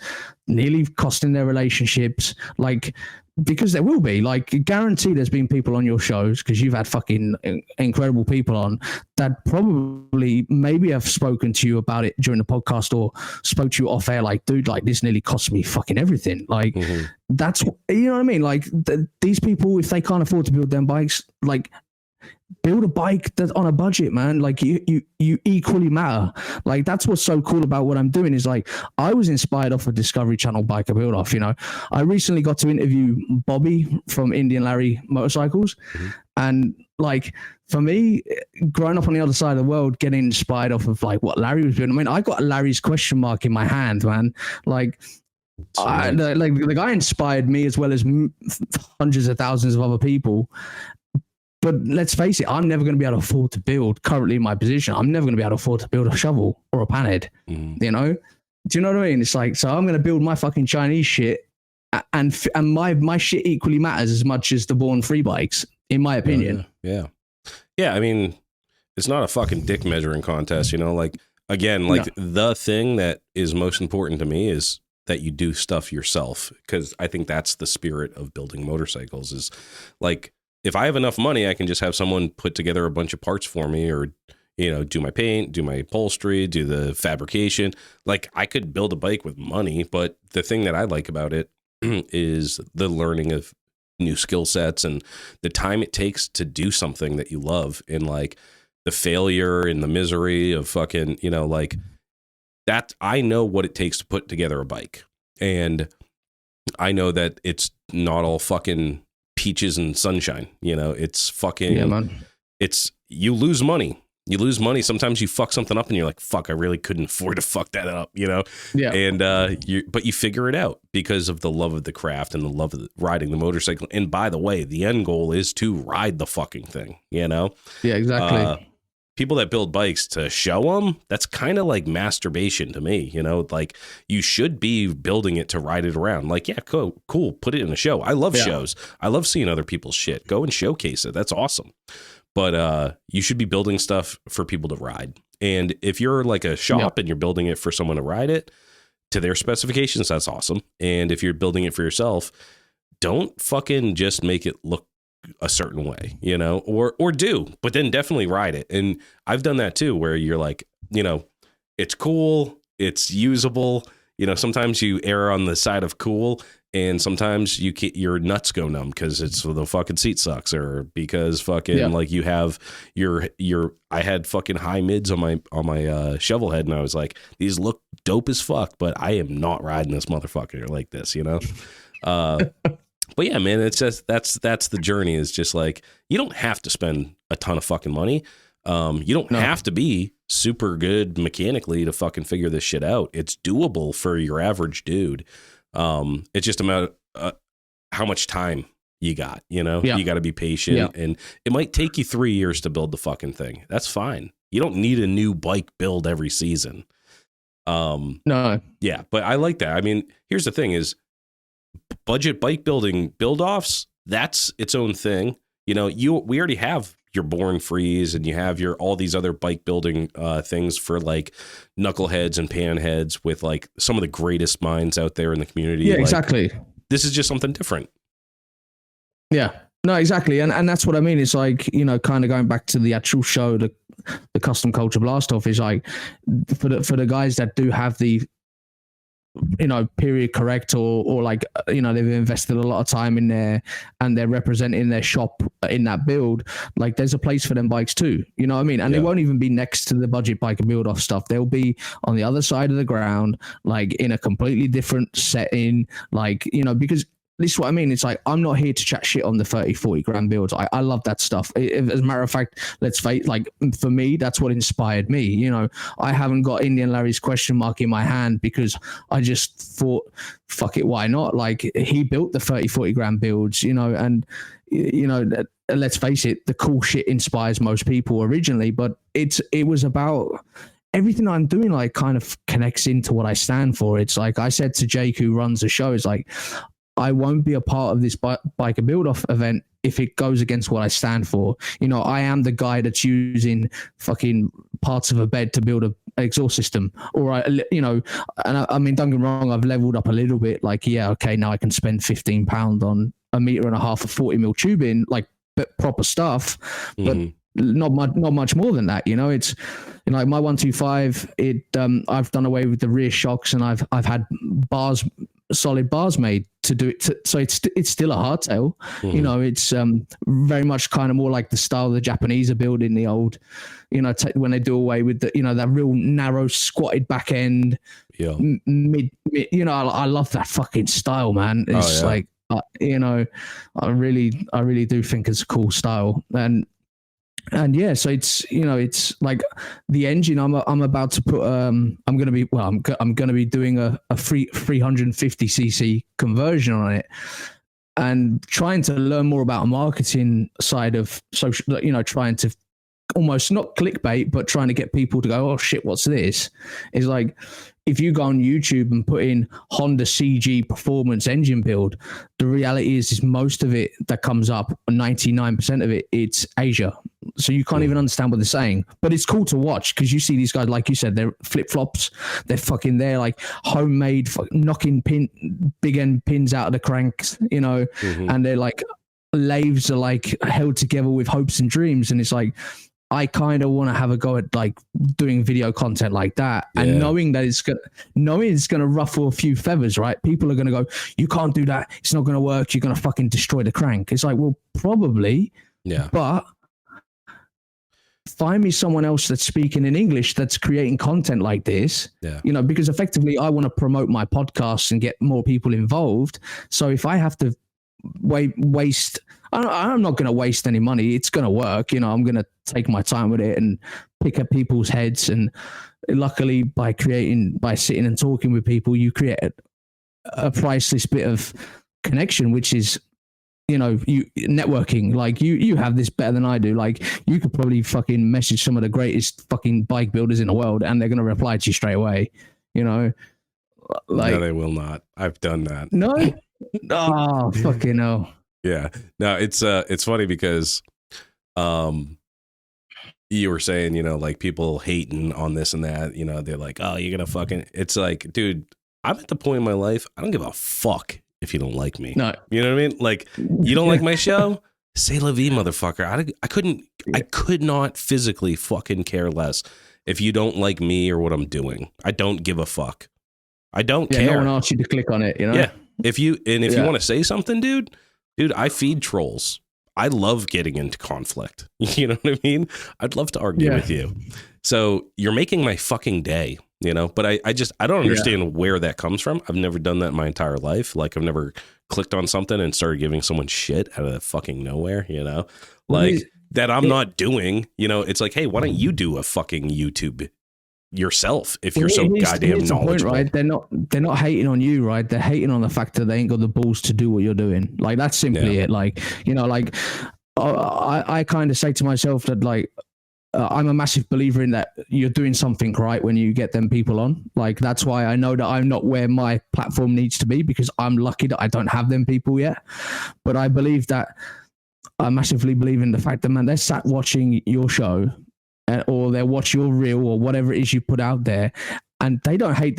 nearly costing their relationships, like, because there will be, like, guaranteed there's been people on your shows, because you've had fucking incredible people on, that probably maybe have spoken to you about it during the podcast or spoke to you off air, like, dude, like, this nearly cost me fucking everything. Like, that's, you know what I mean? Like, these people, if they can't afford to build them bikes, like, build a bike that's on a budget, man. Like you equally matter. Like that's what's so cool about what I'm doing is like I was inspired off a Discovery Channel biker build off. You know, I recently got to interview Bobby from Indian Larry Motorcycles, and like for me, growing up on the other side of the world, getting inspired off of like what Larry was doing. I mean, I got Larry's question mark in my hand, man. Like. The guy inspired me as well as hundreds of thousands of other people. But let's face it, I'm never going to be able to afford to build, currently in my position, I'm never going to be able to afford to build a shovel or a panhead, you know? Do you know what I mean? It's like, so I'm going to build my fucking Chinese shit, and my shit equally matters as much as the born free bikes, in my opinion. Yeah. I mean, it's not a fucking dick measuring contest, you know? Like, again, like the thing that is most important to me is that you do stuff yourself, because I think that's the spirit of building motorcycles is like, if I have enough money, I can just have someone put together a bunch of parts for me, or, you know, do my paint, do my upholstery, do the fabrication. Like I could build a bike with money, but the thing that I like about it is the learning of new skill sets and the time it takes to do something that you love, and like the failure and the misery of fucking, you know, like that. I know what it takes to put together a bike, and I know that it's not all fucking peaches and sunshine, you know. It's fucking, yeah, man. It's, you lose money. Sometimes you fuck something up and you're like, fuck, I really couldn't afford to fuck that up, you know? Yeah. And but you figure it out because of the love of the craft and the love of riding the motorcycle. And by the way, the end goal is to ride the fucking thing, you know? Yeah, exactly. People that build bikes to show them, that's kind of like masturbation to me, you know? Like, you should be building it to ride it around. Like, yeah, cool, put it in a show. I love shows. I love seeing other people's shit. Go and showcase it. That's awesome. But you should be building stuff for people to ride. And if you're like a shop and you're building it for someone to ride it to their specifications, that's awesome. And if you're building it for yourself, don't fucking just make it look a certain way, you know, or do, but then definitely ride it. And I've done that too, where you're like, you know, it's cool, it's usable, you know, sometimes you err on the side of cool, and sometimes your nuts go numb because it's the fucking seat sucks, or because fucking like you have I had fucking high mids on my shovel head, and I was like, these look dope as fuck, but I am not riding this motherfucker like this, you know. But yeah, man, it's just that's the journey. Is just like, you don't have to spend a ton of fucking money. You don't have to be super good mechanically to fucking figure this shit out. It's doable for your average dude. It's just about how much time you got, you know. You got to be patient, and it might take you 3 years to build the fucking thing. That's fine. You don't need a new bike build every season. No. Yeah, but I like that. I mean, here's the thing is, budget bike building build-offs, that's its own thing. You know, we already have your Born Frees, and you have your all these other bike building things for like knuckleheads and panheads with like some of the greatest minds out there in the community. Yeah, like, exactly. This is just something different. Yeah. No, exactly. And that's what I mean. It's like, you know, kind of going back to the actual show, the Custom Culture Blast Off is like for the guys that do have the, you know, period correct, or like, you know, they've invested a lot of time in there and they're representing their shop in that build. Like, there's a place for them bikes too, you know what I mean? And they won't even be next to the budget bike and build off stuff. They'll be on the other side of the ground, like in a completely different setting, like, you know, because this is what I mean. It's like, I'm not here to chat shit on the 30, 40 grand builds. I love that stuff. As a matter of fact, let's face, like, for me, that's what inspired me. You know, I haven't got Indian Larry's question mark in my hand because I just thought, fuck it, why not? Like, he built the 30, 40 grand builds, you know, and, you know, let's face it, the cool shit inspires most people originally, but it was about everything I'm doing, like, kind of connects into what I stand for. It's like I said to Jake, who runs the show, it's like, I won't be a part of this biker build-off event if it goes against what I stand for. You know, I am the guy that's using fucking parts of a bed to build an exhaust system. Or, you know, and I mean, don't get me wrong, I've leveled up a little bit. Like, yeah, okay, now I can spend £15 on 1.5 meters of 40 mil tubing, like proper stuff. But not much more than that. You know, it's, you know, like my 125, I've done away with the rear shocks, and I've had solid bars made to do it, so it's still a hardtail. You know, it's very much kind of more like the style the Japanese are building the old, you know, when they do away with the, you know, that real narrow squatted back end. Yeah. Mid, you know, I love that fucking style, man. It's like, you know, I really do think it's a cool style. And yeah, so it's, you know, it's like the engine I'm about to put, I'm going to be doing a 350cc conversion on it, and trying to learn more about a marketing side of social, you know, trying to almost not clickbait, but trying to get people to go, oh shit, what's this? Is like, if you go on YouTube and put in Honda CG performance engine build, the reality is most of it that comes up, 99% of it, it's Asia. So you can't even understand what they're saying, but it's cool to watch because you see these guys, like you said, they're flip flops. They're like homemade, knocking big end pins out of the cranks, you know, and they're like, lathes are like held together with hopes and dreams. And it's like, I kind of want to have a go at like doing video content like that, and knowing it's gonna ruffle a few feathers, right? People are gonna go, you can't do that, it's not gonna work, you're gonna fucking destroy the crank. It's like, well, probably, but find me someone else that's speaking in English that's creating content like this, you know, because effectively I want to promote my podcast and get more people involved. So if I have to waste, I'm not going to waste any money. It's going to work. You know, I'm going to take my time with it and pick up people's heads. And luckily, by sitting and talking with people, you create a priceless bit of connection, which is, you know, you networking. Like you have this better than I do. Like you could probably fucking message some of the greatest fucking bike builders in the world, and they're going to reply to you straight away. You know, like, no, they will not. I've done that. No. Oh, fucking hell. Yeah. No, it's funny because you were saying, you know, like people hating on this and that, you know, they're like, oh, you're gonna fucking, it's like, dude, I'm at the point in my life, I don't give a fuck if you don't like me. No. You know what I mean? Like, you don't like my show? Say la vie, motherfucker. I could not physically fucking care less if you don't like me or what I'm doing. I don't give a fuck. I don't care. No one asked you to click on it, you know? Yeah. If you want to say something, dude, I feed trolls. I love getting into conflict. You know what I mean? I'd love to argue with you. So you're making my fucking day, you know, but I don't understand where that comes from. I've never done that in my entire life. Like I've never clicked on something and started giving someone shit out of fucking nowhere, you know, like that I'm not doing, you know, it's like, hey, why don't you do a fucking YouTube yourself if you're so goddamn knowledgeable? Point, right? They're not hating on you, right? They're hating on the fact that they ain't got the balls to do what you're doing. Like that's simply it. Like, you know, like I kind of say to myself that like I'm a massive believer in that you're doing something right when you get them people on. Like that's why I know that I'm not where my platform needs to be, because I'm lucky that I don't have them people yet. But I massively believe in the fact that, man, they're sat watching your show, or they watch your reel or whatever it is you put out there, and they don't hate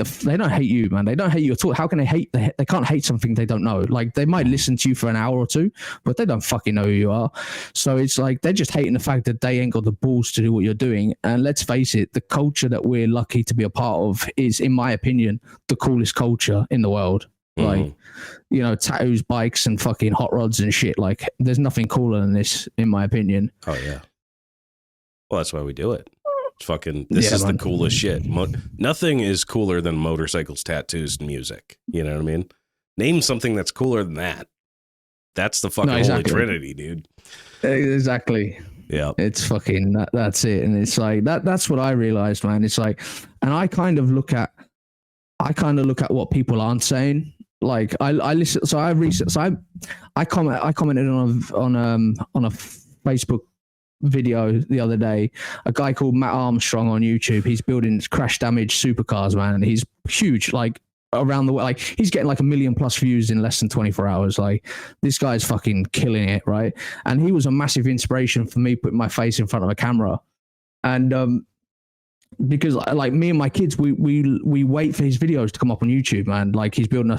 you, man. They don't hate you at all. How can they hate? They can't hate something they don't know. Like they might listen to you for an hour or two, but they don't fucking know who you are. So it's like they're just hating the fact that they ain't got the balls to do what you're doing. And let's face it, the culture that we're lucky to be a part of is, in my opinion, the coolest culture in the world. Like, you know, tattoos, bikes, and fucking hot rods and shit. Like, there's nothing cooler than this, in my opinion. Oh yeah. Well, that's why we do it. It's fucking, this is the coolest shit. Nothing is cooler than motorcycles, tattoos, and music. You know what I mean? Name something that's cooler than that. That's the fucking holy trinity, dude. Exactly. Yeah. It's fucking that's it. And it's like that's what I realized, man. It's like, and I kind of look at what people aren't saying. Like I listen, so I commented on a Facebook video the other day. A guy called Matt Armstrong on YouTube. He's building crash damage supercars, man. He's huge, like around the world. Like he's getting like 1 million plus views in less than 24 hours. Like this guy's fucking killing it, right? And he was a massive inspiration for me putting my face in front of a camera. And because like me and my kids, we wait for his videos to come up on YouTube, man. Like he's building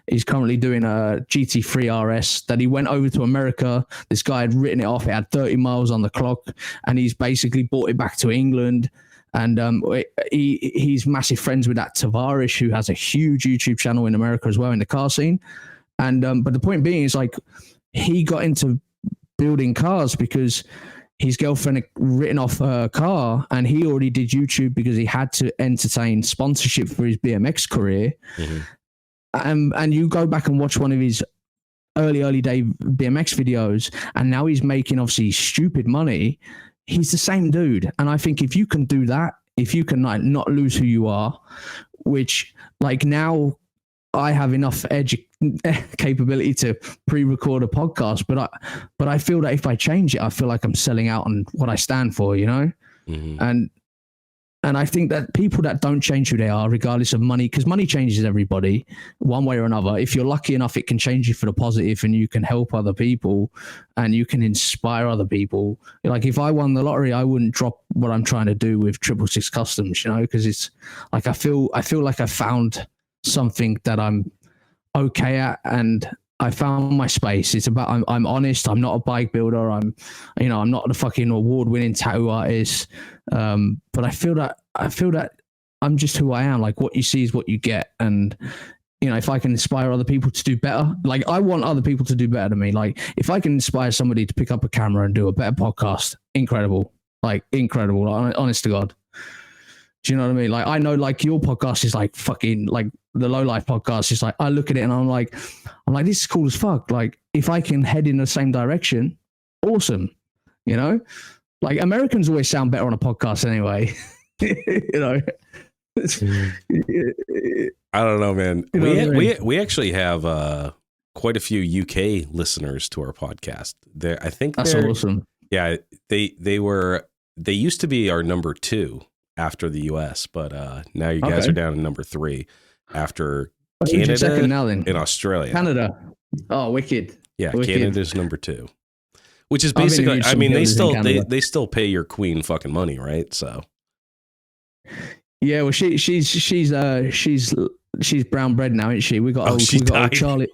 he's currently doing a GT3 RS that he went over to America. This guy had written it off. It had 30 miles on the clock, and he's basically brought it back to England. And he's massive friends with that Tavares, who has a huge YouTube channel in America as well in the car scene. And but the point being is like he got into building cars because his girlfriend had written off her car, and he already did YouTube because he had to entertain sponsorship for his BMX career. And you go back and watch one of his early day BMX videos, and now he's making obviously stupid money. He's the same dude. And I think if you can do that, if you can like not lose who you are, which like now I have enough capability to pre-record a podcast, but I feel that if I change it, I feel like I'm selling out on what I stand for, you know? And I think that people that don't change who they are, regardless of money, because money changes everybody one way or another. If you're lucky enough, it can change you for the positive, and you can help other people and you can inspire other people. Like if I won the lottery, I wouldn't drop what I'm trying to do with 666 Customs, you know, because it's like I feel like I found something that I'm okay at, and I found my space. It's about I'm honest. I'm not a bike builder. I'm not the fucking award-winning tattoo artist. But I feel that I'm just who I am. Like what you see is what you get, and you know, if I can inspire other people to do better, like I want other people to do better than me. Like if I can inspire somebody to pick up a camera and do a better podcast, incredible. Like incredible. Honest to God. Do you know what I mean? Like, I know like your podcast is like fucking like the Lowlife podcast is like, I look at it and I'm like, this is cool as fuck. Like if I can head in the same direction, awesome. You know, like Americans always sound better on a podcast anyway. You know, I don't know, man. We actually have quite a few UK listeners to our podcast. I think that's awesome. Yeah, they used to be our number 2 after the US, but now you guys are down to number 3 after Canada now, then? and Australia. Canada. Oh, wicked. Yeah, wicked. Canada's number 2. Which is basically, I mean, they still pay your queen fucking money, right? So yeah, well, she's brown bread now, isn't she? We got old Charlie.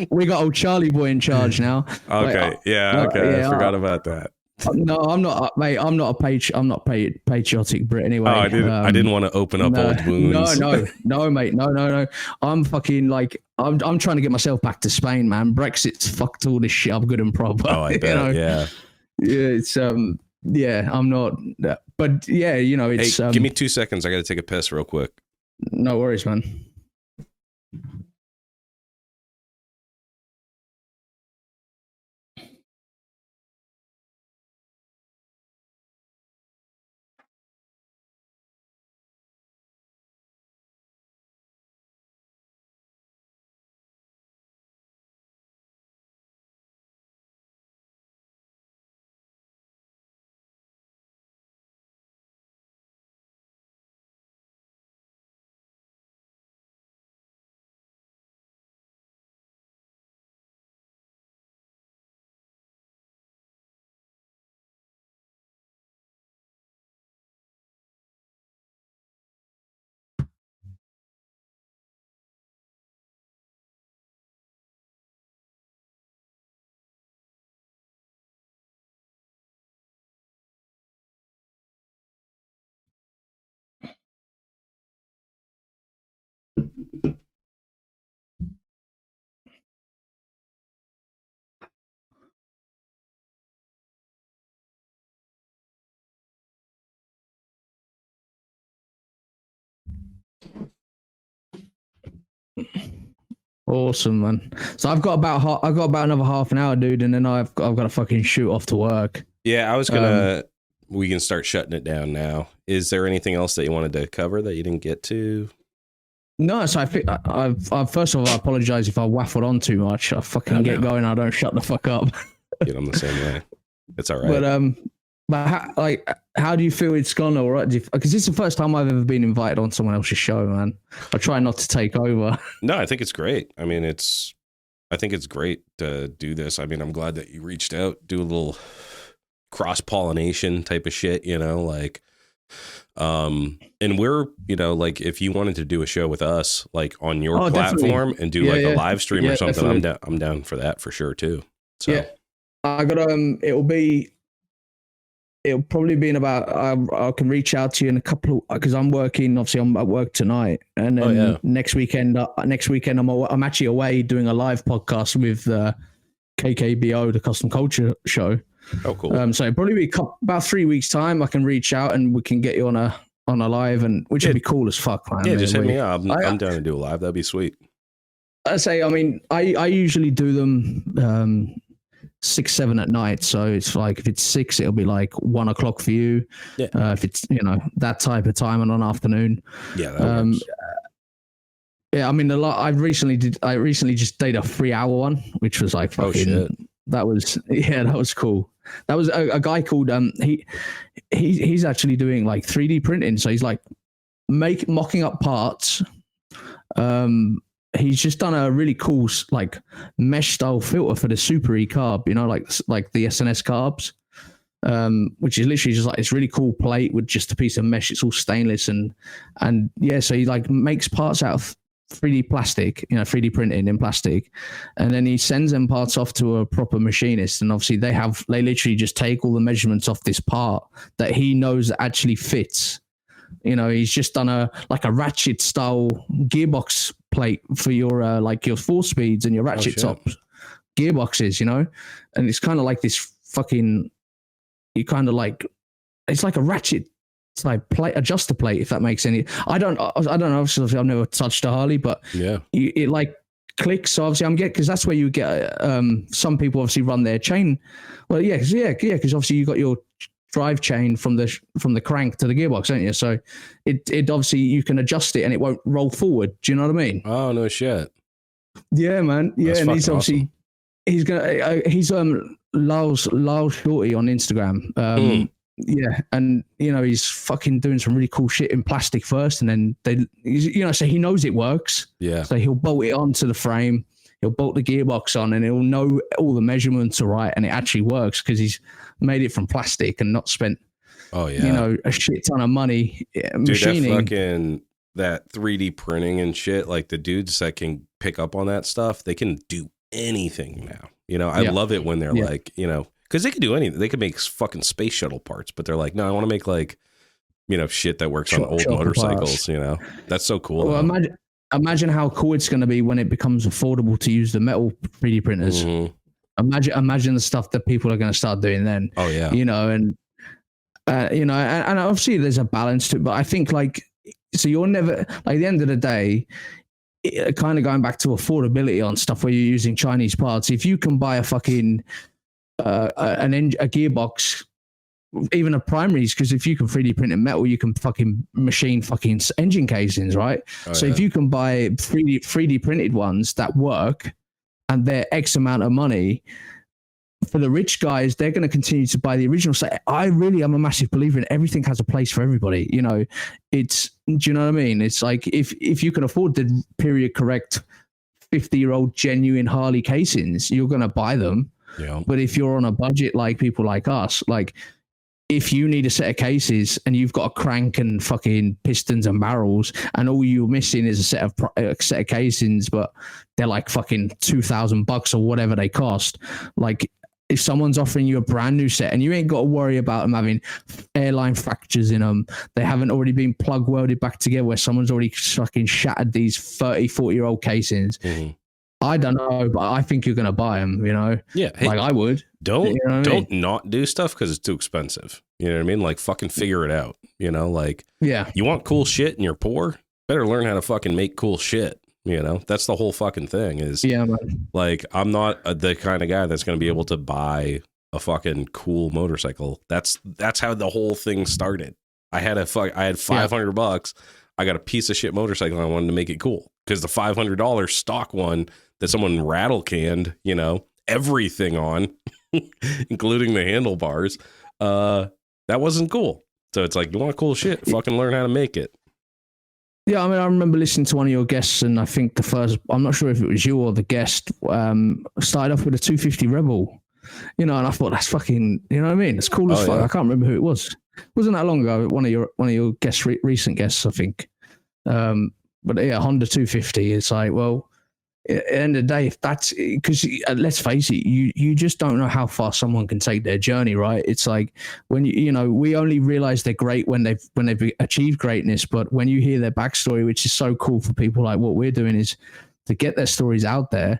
We got old Charlie boy in charge now. Okay, like, yeah, I forgot about that. No, I'm not, mate. I'm not patriotic Brit anyway. Oh, I didn't want to open up old wounds. No, mate. No. I'm fucking like, I'm trying to get myself back to Spain, man. Brexit's fucked all this shit up good and proper. Oh, I bet. You know? Yeah. It's yeah. I'm not, but yeah, you know, it's. Hey, give me 2 seconds. I got to take a piss real quick. No worries, man. Awesome, man. So I've got about another half an hour, dude, and then I've got to fucking shoot off to work. Yeah, I was gonna. We can start shutting it down now. Is there anything else that you wanted to cover that you didn't get to? No, so I think I first of all, I apologize if I waffled on too much. I fucking get going. I don't shut the fuck up. Get on the same way. It's all right. But how do you feel it's gone? All right, because it's the first time I've ever been invited on someone else's show, man. I try not to take over. No, I think it's great. I mean, I think it's great to do this. I mean, I'm glad that you reached out, do a little cross-pollination type of shit, you know, like, and we're, you know, like if you wanted to do a show with us, like on your platform definitely. And do a live stream or something, definitely. I'm down for that for sure too. So yeah, I got, it'll probably be in about, I can reach out to you in a couple of, because I'm working, obviously I'm at work tonight, and then next weekend I'm actually away doing a live podcast with KKBO, the Custom Culture Show. Oh, cool. So it'll probably be about 3 weeks time. I can reach out and we can get you on a live, and which would be cool as fuck, man. Yeah, just hit me up. I'm down to do a live. That'd be sweet. I mean, I usually do them 6, 7 at night. So it's like if it's 6, it'll be like 1 o'clock for you. Yeah. If it's, you know, that type of time on an afternoon. Yeah. That works. Yeah. I mean, I recently just did a 3-hour one, which was like fucking. Oh, shit. That was cool. That was a guy called he's actually doing like 3D printing. So he's like mocking up parts. He's just done a really cool like mesh style filter for the Super E carb, you know, like the SNS carbs, which is literally just like this really cool plate with just a piece of mesh. It's all stainless and yeah, so he like makes parts out of 3D plastic, you know, 3D printing in plastic, and then he sends them parts off to a proper machinist, and obviously they literally just take all the measurements off this part that he knows actually fits. You know, he's just done a ratchet style gearbox plate for your like your 4-speeds and your ratchet top gearboxes, you know, and it's kind of like this fucking, you kind of like, it's like a ratchet. It's like adjuster plate, if that makes any. I don't know. Obviously, I've never touched a Harley, but yeah, it like clicks. So obviously, I'm getting, because that's where you get. Some people obviously run their chain. Well, because obviously you got your drive chain from the crank to the gearbox, don't you? So it obviously you can adjust it and it won't roll forward. Do you know what I mean? Oh no shit. Yeah, man. Yeah, and he's obviously awesome. He's Lyle Shorty on Instagram. Yeah, and you know he's fucking doing some really cool shit in plastic first, and then so he knows it works. Yeah. So he'll bolt it onto the frame, he'll bolt the gearbox on, and he'll know all the measurements are right, and it actually works because he's made it from plastic and not spent, a shit ton of money machining. That 3D printing and shit, like the dudes that can pick up on that stuff, they can do anything now. You know, I love it when they're like, you know. Because they could do anything. They could make fucking space shuttle parts, but they're like, no, I want to make like, you know, shit that works on old motorcycles, parts. You know? That's so cool. Well, imagine how cool it's going to be when it becomes affordable to use the metal 3D printers. Mm-hmm. Imagine the stuff that people are going to start doing then. Oh, yeah. You know, and obviously there's a balance to it, but I think like, so you're never, like at the end of the day, kind of going back to affordability on stuff where you're using Chinese parts, if you can buy a fucking... a gearbox, even a primaries, because if you can 3D print in metal, you can fucking machine fucking engine casings, right? If you can buy 3D printed ones that work and they're X amount of money, for the rich guys, they're going to continue to buy the original. So I really am a massive believer in everything has a place for everybody. You know, do you know what I mean? It's like if you can afford the period correct 50-year-old genuine Harley casings, you're going to buy them. Yeah. But if you're on a budget like people like us, like if you need a set of cases and you've got a crank and fucking pistons and barrels and all you're missing is a set of casings, but they're like fucking $2,000 or whatever they cost. Like if someone's offering you a brand new set and you ain't got to worry about them having airline fractures in them, they haven't already been plug welded back together where someone's already fucking shattered these 30, 40-year-old casings. Mm-hmm. I don't know, but I think you're going to buy them, you know? Yeah. Hey, like I would. Don't not do stuff because it's too expensive. You know what I mean? Like fucking figure it out, you know? Like, yeah, you want cool shit and you're poor? Better learn how to fucking make cool shit. You know, that's the whole fucking thing is Yeah, man. like, I'm not the kind of guy that's going to be able to buy a fucking cool motorcycle. That's how the whole thing started. I had $500. I got a piece of shit motorcycle. And I wanted to make it cool because the $500 stock one that someone rattle canned, you know, everything on, including the handlebars, that wasn't cool. So it's like, you want cool shit? Fucking learn how to make it. Yeah, I mean, I remember listening to one of your guests, and I think I'm not sure if it was you or the guest, started off with a 250 Rebel, you know, and I thought that's fucking, you know what I mean? It's cool as fuck. Yeah. I can't remember who it was. It wasn't that long ago. One of your guests, recent guests, I think. But yeah, Honda 250. It's like, well, at the end of the day, if that's because let's face it, you just don't know how far someone can take their journey, right? It's like when you know, we only realize they're great when they've achieved greatness, but when you hear their backstory, which is so cool for people like what we're doing, is to get their stories out there,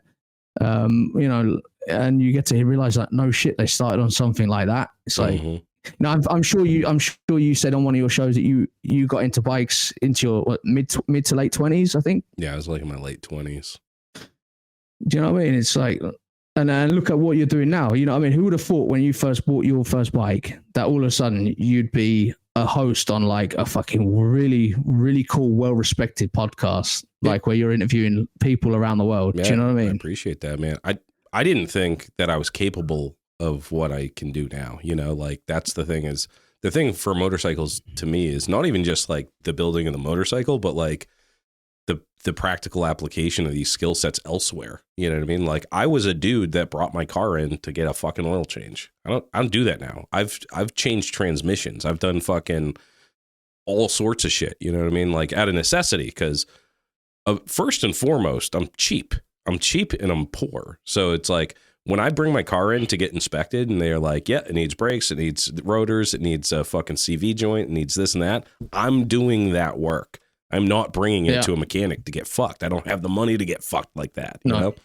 you know, and you get to realize like, no shit, they started on something like that. It's like, you know, I'm sure you said on one of your shows that you got into bikes into your mid to late 20s, I think. Yeah, I was like in my late 20s. Do you know what I mean? It's like, and look at what you're doing now. You know what I mean? Who would have thought when you first bought your first bike that all of a sudden you'd be a host on like a fucking really, really cool, well-respected podcast, like where you're interviewing people around the world. Yeah, do you know what I mean? I appreciate that, man. I didn't think that I was capable of what I can do now. You know, like that's the thing for motorcycles to me is not even just like the building of the motorcycle, but like the practical application of these skill sets elsewhere. You know what I mean? Like I was a dude that brought my car in to get a fucking oil change. I don't do that now. I've changed transmissions. I've done fucking all sorts of shit. You know what I mean? Like out of necessity, because first and foremost, I'm cheap and I'm poor. So it's like when I bring my car in to get inspected and they're like, yeah, it needs brakes, it needs rotors, it needs a fucking CV joint, it needs this and that. I'm doing that work. I'm not bringing it to a mechanic to get fucked. I don't have the money to get fucked like that. You know?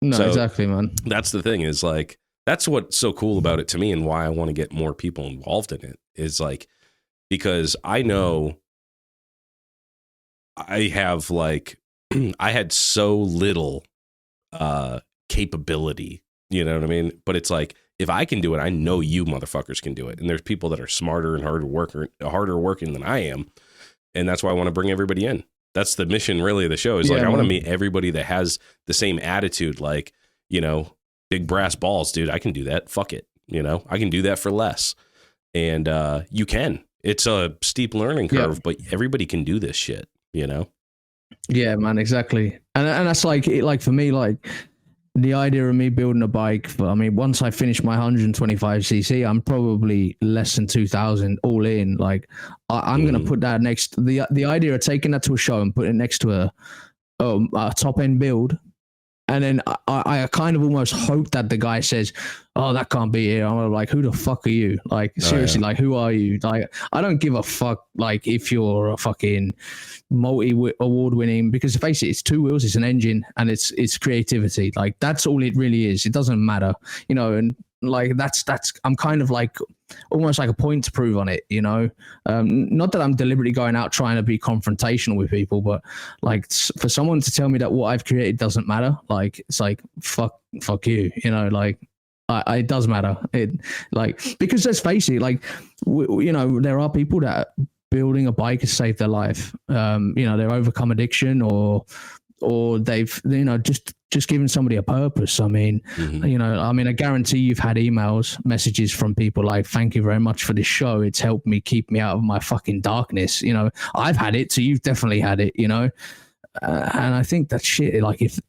No, so exactly, man. That's the thing is like, that's what's so cool about it to me and why I want to get more people involved in it is like, because I know I have like, I had so little capability, you know what I mean? But it's like, if I can do it, I know you motherfuckers can do it. And there's people that are smarter and harder working than I am. And that's why I want to bring everybody in. That's the mission really of the show is like, I want to meet everybody that has the same attitude. Like, you know, big brass balls, dude, I can do that. Fuck it. You know, I can do that for less. And you can. It's a steep learning curve, but everybody can do this shit, you know? Yeah, man, exactly. And that's like for me, like the idea of me building a bike, I mean, once I finish my 125cc, I'm probably less than 2,000 all in. Like I'm going to put that next, the idea of taking that to a show and putting it next to a top end build. And then I kind of almost hope that the guy says, oh, that can't be it. I'm like, who the fuck are you? Like, seriously, like, who are you? Like, I don't give a fuck, like, if you're a fucking multi-award winning, because face it, it's two wheels, it's an engine, and it's creativity. Like, that's all it really is. It doesn't matter, you know, and like, that's I'm kind of like, almost like a point to prove on it, you know. Not that I'm deliberately going out trying to be confrontational with people, but like for someone to tell me that what I've created doesn't matter, like it's like fuck you, you know. Like it does matter. It like, because let's face it, like you know, there are people that building a bike has saved their life. You know, they've overcome addiction or they've, you know, just giving somebody a purpose. I mean, you know, I mean, I guarantee you've had messages from people like, thank you very much for this show. It's helped me keep me out of my fucking darkness. You know, I've had it, so you've definitely had it, you know? And I think that shit, like if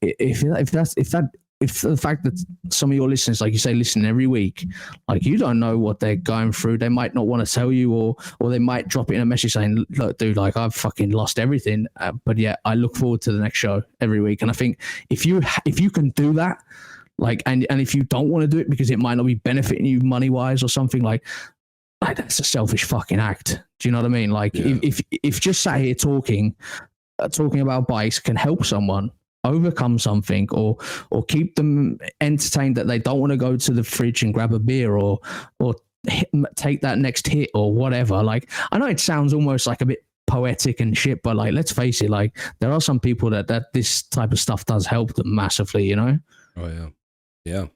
the fact that some of your listeners, like you say, listen every week, like you don't know what they're going through. They might not want to tell you, or they might drop it in a message saying, look, dude, like I've fucking lost everything. But yeah, I look forward to the next show every week. And I think if you can do that, like, and if you don't want to do it because it might not be benefiting you money wise or something, like that's a selfish fucking act. Do you know what I mean? Like if just sat here talking about bikes can help someone overcome something or keep them entertained that they don't want to go to the fridge and grab a beer or take that next hit or whatever. Like, I know it sounds almost like a bit poetic and shit, but like, let's face it, like there are some people that this type of stuff does help them massively, you know? Oh yeah. Yeah.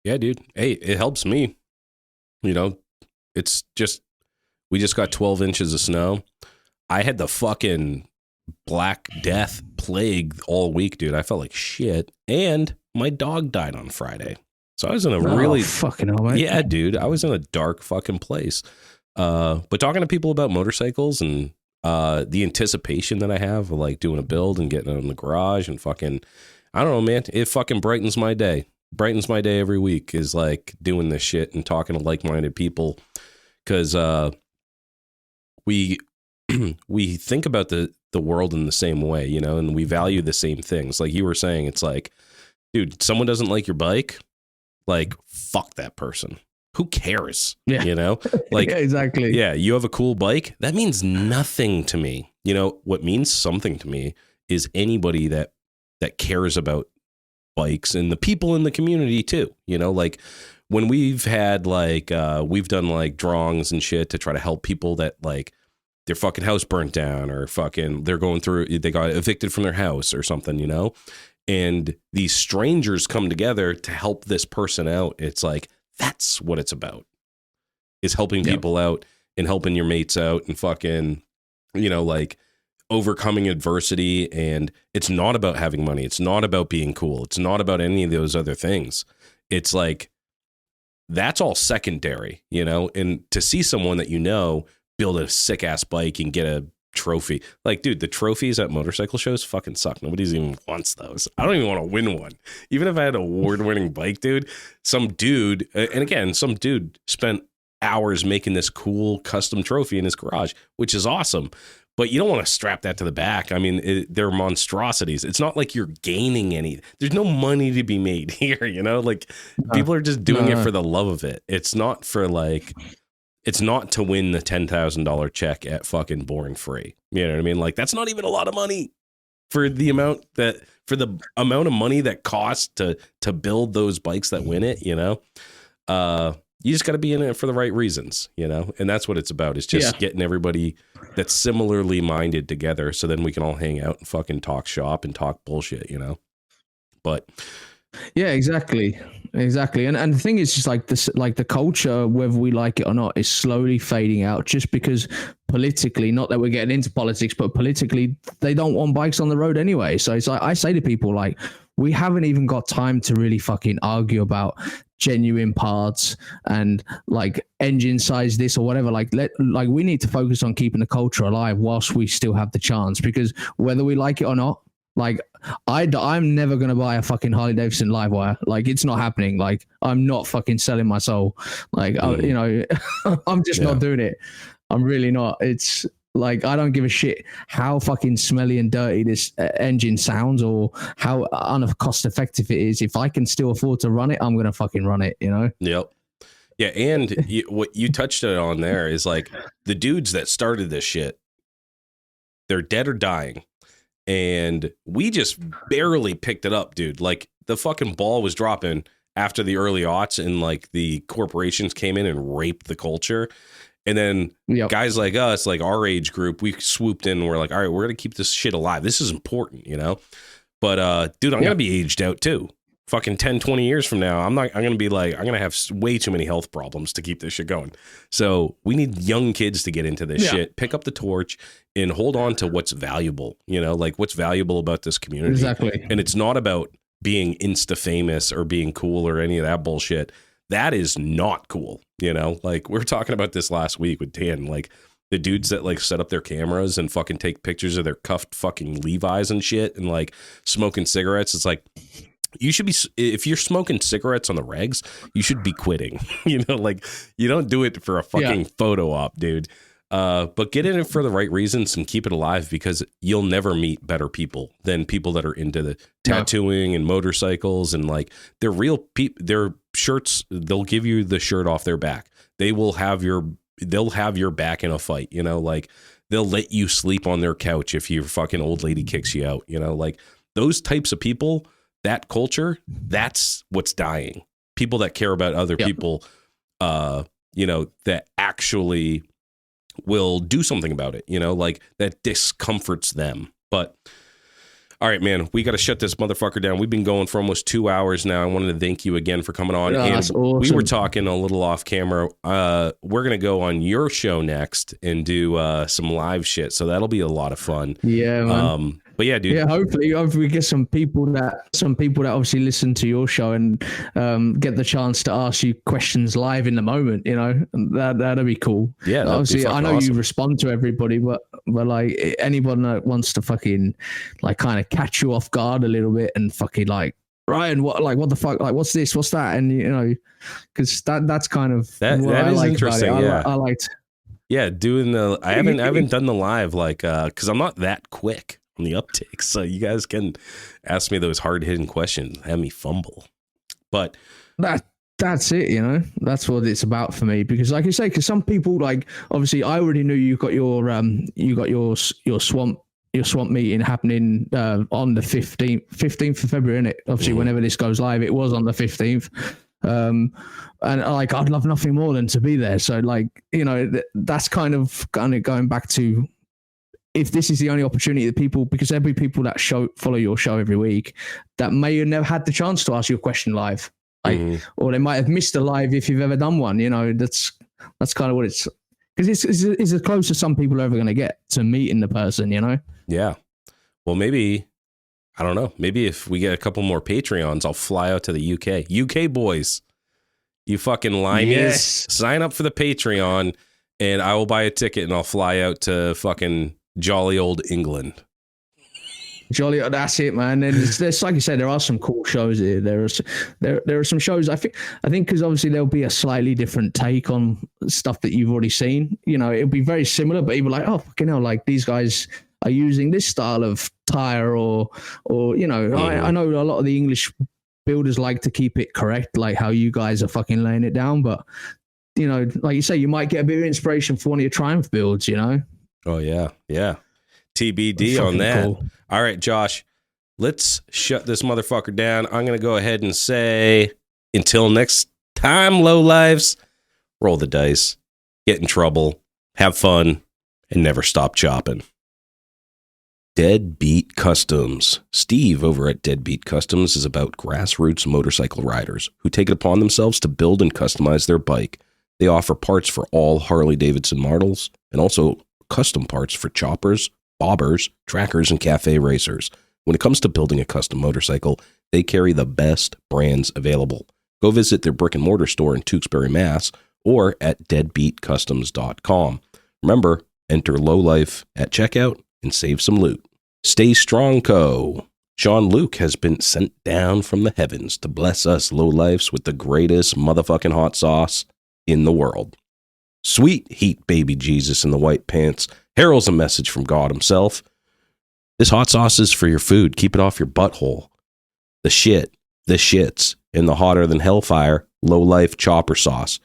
Yeah, dude. Hey, it helps me. You know, it's just, we just got 12 inches of snow. I had the fucking Black Death plague all week, dude. I felt like shit. And my dog died on Friday. So I was in a really fucking hell, mate. Yeah, dude. I was in a dark fucking place. But talking to people about motorcycles and the anticipation that I have of like doing a build and getting it in the garage and fucking, I don't know, man. It fucking brightens my day. Brightens my day every week is like doing this shit and talking to like-minded people. Cause we think about the world in the same way, you know, and we value the same things. Like you were saying, it's like, dude, someone doesn't like your bike, like fuck that person. Who cares? Yeah. You know, like yeah, exactly. Yeah, you have a cool bike. That means nothing to me. You know, what means something to me is anybody that cares about bikes and the people in the community too. You know, like when we've had like we've done like drawings and shit to try to help people that like their fucking house burnt down or fucking they got evicted from their house or something, you know? And these strangers come together to help this person out. It's like, that's what it's about, is helping people out and helping your mates out and fucking, you know, like overcoming adversity. And it's not about having money. It's not about being cool. It's not about any of those other things. It's like, that's all secondary, you know? And to see someone that you know build a sick ass bike and get a trophy. Like, dude, the trophies at motorcycle shows fucking suck. Nobody's even wants those. I don't even want to win one. Even if I had an award-winning bike, dude, some dude spent hours making this cool custom trophy in his garage, which is awesome. But you don't want to strap that to the back. I mean, they're monstrosities. It's not like you're gaining any. There's no money to be made here, you know? Like, people are just doing it for the love of it. It's not for like... It's not to win the $10,000 check at fucking Boring Free. You know what I mean? Like, that's not even a lot of money for the amount of money that costs to build those bikes that win it, you know? You just got to be in it for the right reasons, you know? And that's what it's about, is just getting everybody that's similarly minded together so then we can all hang out and fucking talk shop and talk bullshit, you know? But... Yeah, exactly. And the thing is just like this, like the culture, whether we like it or not, is slowly fading out just because politically, not that we're getting into politics, but politically they don't want bikes on the road anyway. So it's like, I say to people, like, we haven't even got time to really fucking argue about genuine parts and like engine size this or whatever. Like we need to focus on keeping the culture alive whilst we still have the chance, because whether we like it or not, like I'm never going to buy a fucking Harley Davidson Livewire. Like, it's not happening. Like, I'm not fucking selling my soul. Like, you know, I'm just not doing it. I'm really not. It's like, I don't give a shit how fucking smelly and dirty this engine sounds or how uncost effective it is. If I can still afford to run it, I'm going to fucking run it, you know? Yep. Yeah. And what you touched on there is like the dudes that started this shit, they're dead or dying. And we just barely picked it up, dude. Like, the fucking ball was dropping after the early aughts and like the corporations came in and raped the culture. And then guys like us, like our age group, we swooped in and we're like, all right, we're going to keep this shit alive. This is important, you know? But, dude, I'm going to be aged out too. Fucking 10, 20 years from now, I'm going to have way too many health problems to keep this shit going. So we need young kids to get into this shit, pick up the torch and hold on to what's valuable, you know, like what's valuable about this community. Exactly. And it's not about being Insta famous or being cool or any of that bullshit. That is not cool. You know, like we were talking about this last week with Dan, like the dudes that like set up their cameras and fucking take pictures of their cuffed fucking Levi's and shit and like smoking cigarettes. It's like, you should be, if you're smoking cigarettes on the regs, you should be quitting. You know, like, you don't do it for a fucking photo op, dude. But get in it for the right reasons and keep it alive, because you'll never meet better people than people that are into the tattooing and motorcycles, and like they're real people. Their shirts, they'll give you the shirt off their back. They'll have your back in a fight, you know, like they'll let you sleep on their couch if your fucking old lady kicks you out, you know, like those types of people. That culture, that's what's dying. People that care about other people, you know, that actually will do something about it, like that discomforts them. But all right, man, we got to shut this motherfucker down. We've been going for almost 2 hours now. I wanted to thank you again for coming on. Yeah, and that's awesome. We were talking a little off camera. We're going to go on your show next and do some live shit. So that'll be a lot of fun. Yeah, man. But yeah, dude. Yeah, hopefully we get some people that obviously listen to your show and get the chance to ask you questions live in the moment. That'd be cool. Yeah, obviously I know awesome. You respond to everybody, but like anyone that wants to fucking like kind of catch you off guard a little bit and fucking like, Ryan, what the fuck, like what's this, what's that, and because that's kind of that I is like interesting. Yeah, I liked. Yeah, doing I haven't done the live because I'm not that quick on the uptake, so you guys can ask me those hard hitting questions, have me fumble. But that's it, that's what it's about for me. Because like you say, because some people, like, obviously I already knew you got your swamp meeting happening on the 15th of February, innit? Obviously, whenever this goes live, it was on the 15th. And like I'd love nothing more than to be there. So like, that's kind of going back to, if this is the only opportunity that people, because there'll be people that follow your show every week that may have never had the chance to ask you a question live, like, or they might have missed a live if you've ever done one. That's kind of what it's, because it's as close as some people are ever going to get to meeting the person. Yeah. Well, maybe, I don't know. Maybe if we get a couple more Patreons, I'll fly out to the UK. UK boys, you fucking limeys, yes. Sign up for the Patreon, and I will buy a ticket and I'll fly out to fucking jolly old England. Jolly, that's it, man. And there's like you said, there are some cool shows here. There are some shows. I think because obviously there'll be a slightly different take on stuff that you've already seen. It'll be very similar, but even like, oh fucking hell, like these guys are using this style of tire, or I know a lot of the English builders like to keep it correct, like how you guys are fucking laying it down. But like you say, you might get a bit of inspiration for one of your Triumph builds. Oh yeah, TBD on that. Cool. All right, Josh, let's shut this motherfucker down. I'm gonna go ahead and say until next time, low lives. Roll the dice, get in trouble, have fun, and never stop chopping. Deadbeat Customs. Steve over at Deadbeat Customs is about grassroots motorcycle riders who take it upon themselves to build and customize their bike. They offer parts for all Harley-Davidson models and also custom parts for choppers, bobbers, trackers, and cafe racers. When it comes to building a custom motorcycle, they carry the best brands available. Go visit their brick and mortar store in Tewksbury, Mass, or at deadbeatcustoms.com. Remember, enter Lowlife at checkout and save some loot. Stay Strong Co. Sean Luke has been sent down from the heavens to bless us lowlifes with the greatest motherfucking hot sauce in the world. Sweet heat baby Jesus in the white pants heralds a message from God himself. This hot sauce is for your food. Keep it off your butthole. The shits, and the hotter than hellfire Lowlife chopper sauce.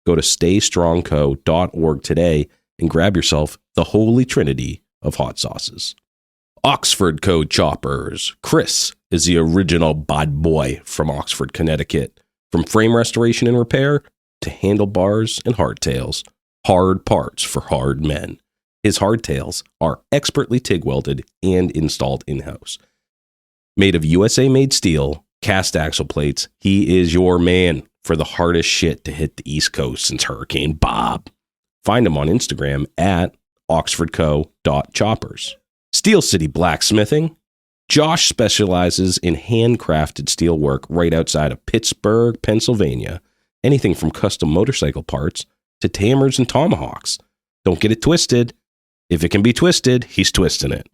Go to staystrongco.org today and grab yourself the holy trinity of hot sauces. Oxford Co. Choppers. Chris is the original bad boy from Oxford, Connecticut. From frame restoration and repair to handlebars and hardtails. Hard parts for hard men. His hardtails are expertly TIG welded and installed in-house. Made of USA-made steel, cast axle plates, he is your man for the hardest shit to hit the East Coast since Hurricane Bob. Find him on Instagram at oxfordco.choppers. Steel City Blacksmithing. Josh specializes in handcrafted steel work right outside of Pittsburgh, Pennsylvania. Anything from custom motorcycle parts to hammers and tomahawks. Don't get it twisted. If it can be twisted, he's twisting it.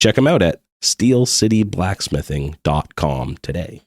Check him out at steelcityblacksmithing.com today.